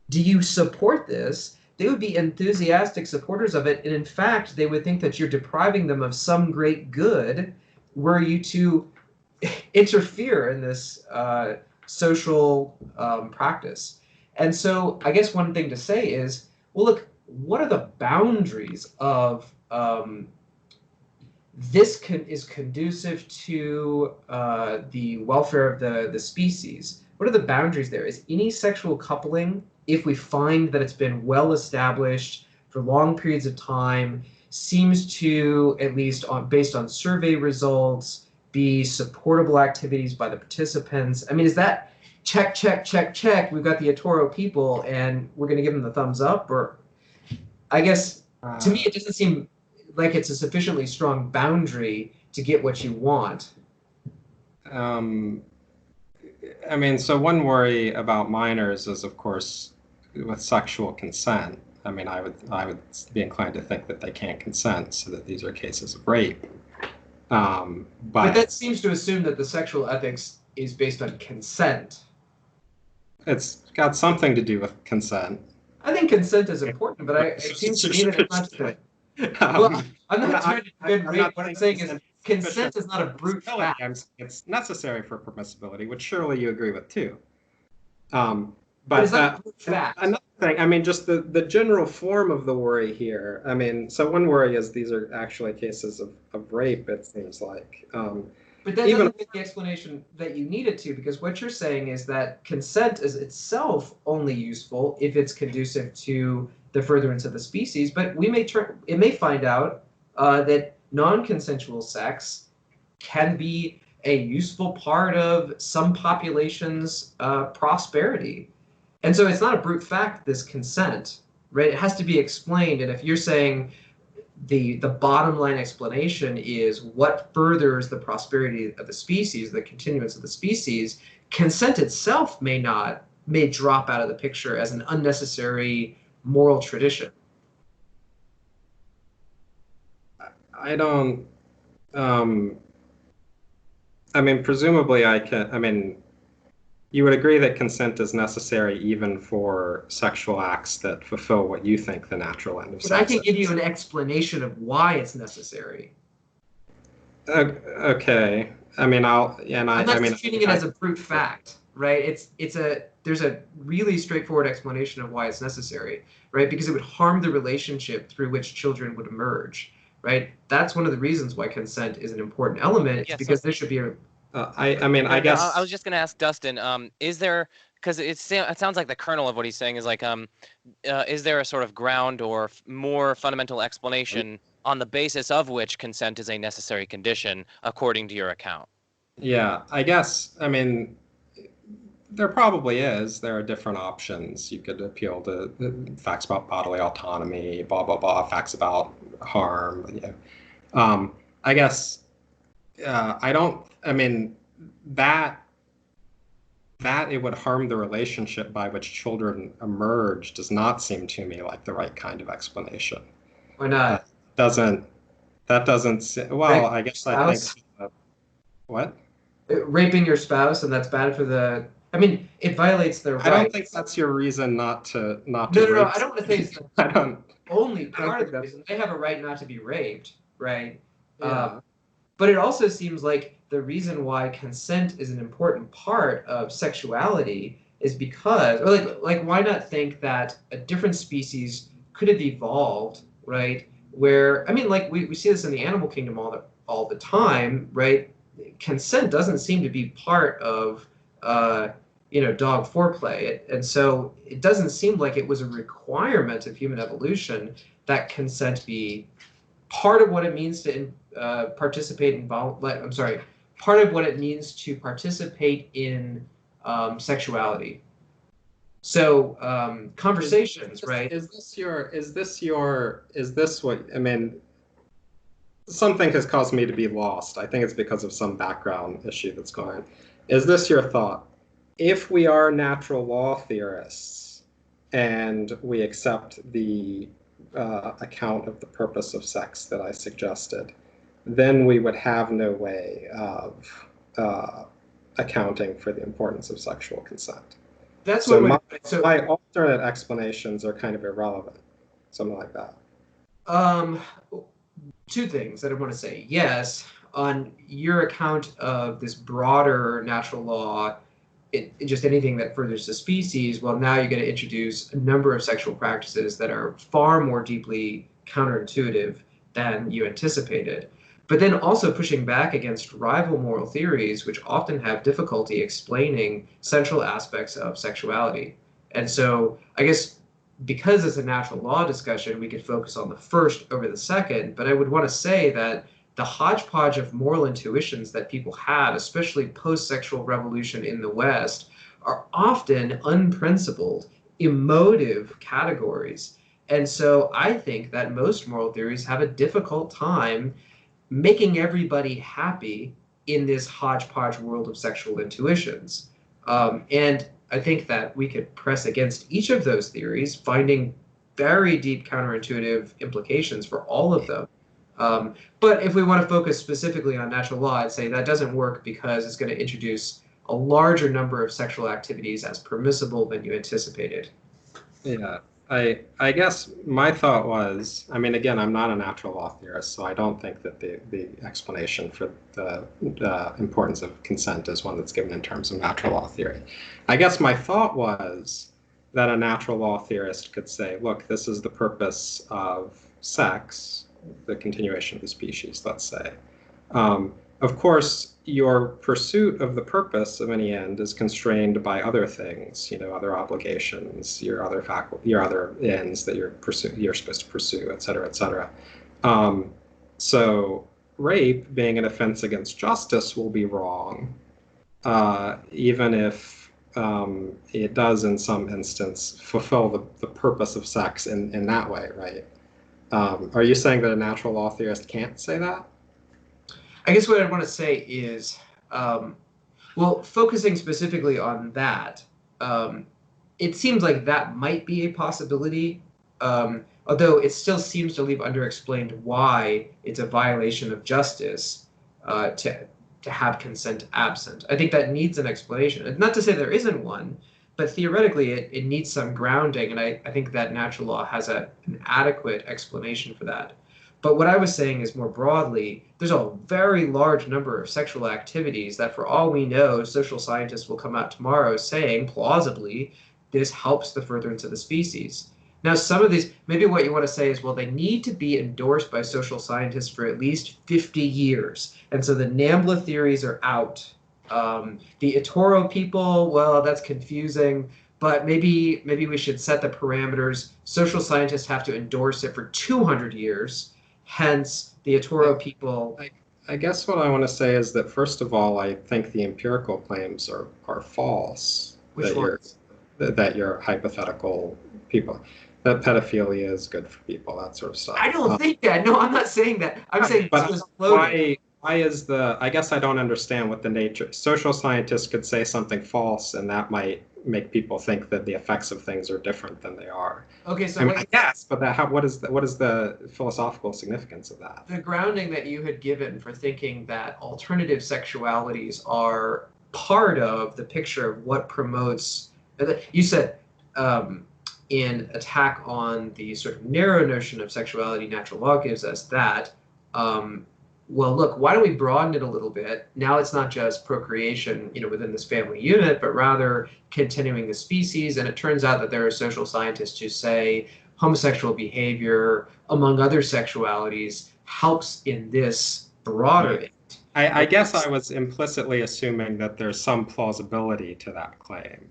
do you support this? They would be enthusiastic supporters of it. And in fact, they would think that you're depriving them of some great good were you to interfere in this social practice. And so I guess one thing to say is, well, look, what are the boundaries of this is conducive to the welfare of the species? What are the boundaries there? Is any sexual coupling, if we find that it's been well established for long periods of time, seems to, at least based on survey results, be supportable activities by the participants? I mean, is that check, check, check, check, we've got the Etoro people and we're going to give them the thumbs up? Or I guess to me it doesn't seem like it's a sufficiently strong boundary to get what you want. I mean, so one worry about minors is, of course, with sexual consent. I mean, I would be inclined to think that they can't consent, so that these are cases of rape. But that seems to assume that the sexual ethics is based on consent. It's got something to do with consent. I think consent is important, but it seems to me that it's not just a... Well, I'm not trying to defend rape. What I'm saying is consent is not a brute fact. It's necessary for permissibility, which surely you agree with too. But it's not a brute fact. Another thing, I mean, just the general form of the worry here. I mean, so one worry is these are actually cases of rape, it seems like. But that doesn't get the explanation that you need it to, because what you're saying is that consent is itself only useful if it's conducive to the furtherance of the species. But it may find out that non-consensual sex can be a useful part of some population's prosperity. And so it's not a brute fact, this consent, right? It has to be explained. And if you're saying the bottom line explanation is what furthers the prosperity of the species, the continuance of the species, consent itself may drop out of the picture as an unnecessary moral tradition. I don't, I mean, presumably you would agree that consent is necessary even for sexual acts that fulfill what you think the natural end of sex is. But I can give you an explanation of why it's necessary. Okay. I mean, I'm not treating it as a brute fact, right? There's a really straightforward explanation of why it's necessary, right? Because it would harm the relationship through which children would emerge, right? That's one of the reasons why consent is an important element, because there should be a... I guess I was just going to ask Dustin, is there, because it sounds like the kernel of what he's saying is like, is there a sort of ground or more fundamental explanation on the basis of which consent is a necessary condition, according to your account? Yeah, I guess, I mean, there probably is. There are different options. You could appeal to facts about bodily autonomy, blah, blah, blah, facts about harm. I guess that it would harm the relationship by which children emerge does not seem to me like the right kind of explanation. Why not? Well, I guess I think... What? Raping your spouse, and that's bad for the... I mean, it violates their rights. I don't think that's your reason not to No, rape. I don't want to say it's only part of the reason. They have a right not to be raped, right? Yeah. But it also seems like the reason why consent is an important part of sexuality is because, or like why not think that a different species could have evolved, right? Where, I mean, like we see this in the animal kingdom all the time, right? Consent doesn't seem to be part of dog foreplay, and so it doesn't seem like it was a requirement of human evolution that consent be part of what it means to participate in part of what it means to participate in sexuality. So conversations, right? Is this what, I mean, something has caused me to be lost. I think it's because of some background issue that's going on. Is this your thought? If we are natural law theorists and we accept the account of the purpose of sex that I suggested, then we would have no way of accounting for the importance of sexual consent. That's so what my alternate explanations are kind of irrelevant, something like that. Two things that I want to say. Yes, on your account of this broader natural law, just anything that furthers the species, well, now you're going to introduce a number of sexual practices that are far more deeply counterintuitive than you anticipated. But then also pushing back against rival moral theories, which often have difficulty explaining central aspects of sexuality. And so I guess because it's a natural law discussion, we could focus on the first over the second, but I would want to say that the hodgepodge of moral intuitions that people had, especially post-sexual revolution in the West, are often unprincipled, emotive categories. And so I think that most moral theories have a difficult time making everybody happy in this hodgepodge world of sexual intuitions. And I think that we could press against each of those theories, finding very deep counterintuitive implications for all of them. But if we want to focus specifically on natural law, I'd say that doesn't work because it's going to introduce a larger number of sexual activities as permissible than you anticipated. Yeah, I guess my thought was, I mean, again, I'm not a natural law theorist, so I don't think that the explanation for the importance of consent is one that's given in terms of natural law theory. I guess my thought was that a natural law theorist could say, look, this is the purpose of sex, the continuation of the species, let's say. Of course, your pursuit of the purpose of any end is constrained by other things, other obligations, your other ends that you're supposed to pursue, et cetera, et cetera. So rape, being an offense against justice, will be wrong, even if it does, in some instance, fulfill the purpose of sex in that way, right? Are you saying that a natural law theorist can't say that? I guess what I want to say is, well, focusing specifically on that, it seems like that might be a possibility, although it still seems to leave underexplained why it's a violation of justice to have consent absent. I think that needs an explanation. Not to say there isn't one, but theoretically it needs some grounding, and I think that natural law has an adequate explanation for that. But what I was saying is more broadly, there's a very large number of sexual activities that, for all we know, social scientists will come out tomorrow saying, plausibly, this helps the furtherance of the species. Now, some of these, maybe what you want to say is, well, they need to be endorsed by social scientists for at least 50 years. And so the NAMBLA theories are out. The eToro people, well, that's confusing. But maybe we should set the parameters. Social scientists have to endorse it for 200 years. Hence, the eToro people. I guess what I want to say is that, first of all, I think the empirical claims are false. Which ones? That your hypothetical people, that pedophilia is good for people, that sort of stuff. I don't think that. No, I'm not saying that. I'm saying but this was floating. Why is I guess I don't understand what the nature. Social scientists could say something false, and that might make people think that the effects of things are different than they are. Okay, so I guess, but what is the philosophical significance of that? The grounding that you had given for thinking that alternative sexualities are part of the picture of what promotes. You said in attack on the sort of narrow notion of sexuality, natural law gives us that. Well, look, why don't we broaden it a little bit? Now it's not just procreation, within this family unit, but rather continuing the species. And it turns out that there are social scientists who say homosexual behavior, among other sexualities, helps in this broader. Right. I guess I was implicitly assuming that there's some plausibility to that claim.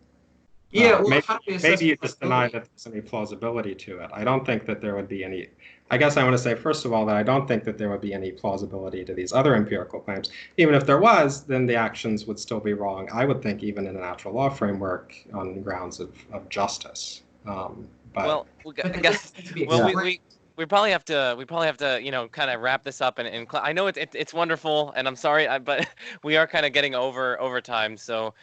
Yeah, well, maybe you just deny that there's any plausibility to it. I don't think that there would be any. I guess I want to say, first of all, that I don't think that there would be any plausibility to these other empirical claims. Even if there was, then the actions would still be wrong, I would think, even in a natural law framework on grounds of justice. Well, we probably have to kind of wrap this up and I know it's wonderful, and I'm sorry, but we are kind of getting over time, so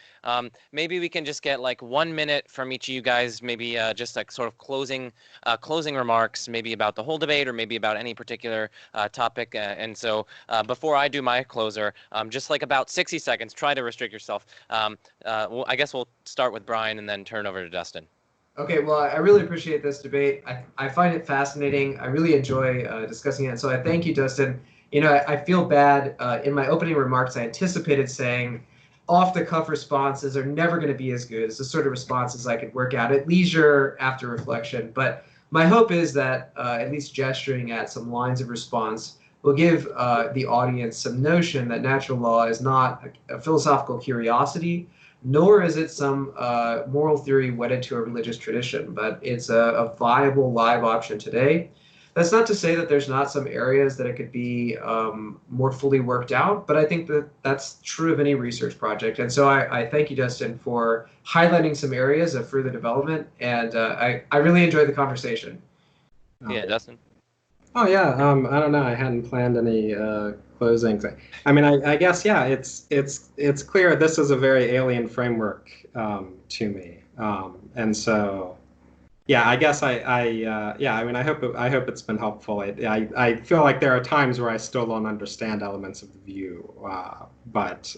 maybe we can just get like 1 minute from each of you guys, maybe just like sort of closing remarks, maybe about the whole debate or maybe about any particular topic. And so before I do my closer, just like about 60 seconds, try to restrict yourself. I guess we'll start with Brian and then turn over to Dustin. Okay, well, I really appreciate this debate. I find it fascinating. I really enjoy discussing it. So I thank you, Dustin. I feel bad. In my opening remarks, I anticipated saying off-the-cuff responses are never going to be as good as the sort of responses I could work out at leisure after reflection. But my hope is that at least gesturing at some lines of response will give the audience some notion that natural law is not a philosophical curiosity, nor is it some moral theory wedded to a religious tradition, but it's a viable live option today. That's not to say that there's not some areas that it could be more fully worked out, but I think that that's true of any research project. And so I thank you, Dustin, for highlighting some areas of further development, and I really enjoyed the conversation. Yeah, Dustin? Oh, yeah, I don't know. I hadn't planned any closing thing. I mean, I guess, yeah, it's clear this is a very alien framework to me. And so Yeah, I guess yeah, I mean, I hope it's been helpful. I feel like there are times where I still don't understand elements of the view, but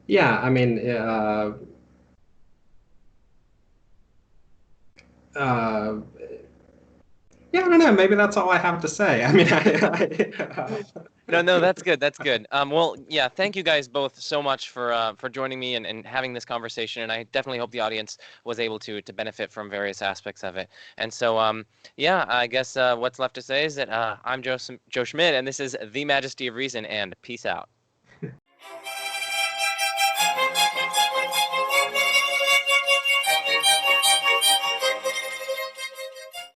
yeah, I mean, yeah, I don't know. Maybe that's all I have to say. I mean, No, that's good. That's good. Well, yeah, thank you guys both so much for joining me and having this conversation. And I definitely hope the audience was able to benefit from various aspects of it. And so, yeah, I guess what's left to say is that I'm Joe Schmidt, and this is The Majesty of Reason, and peace out.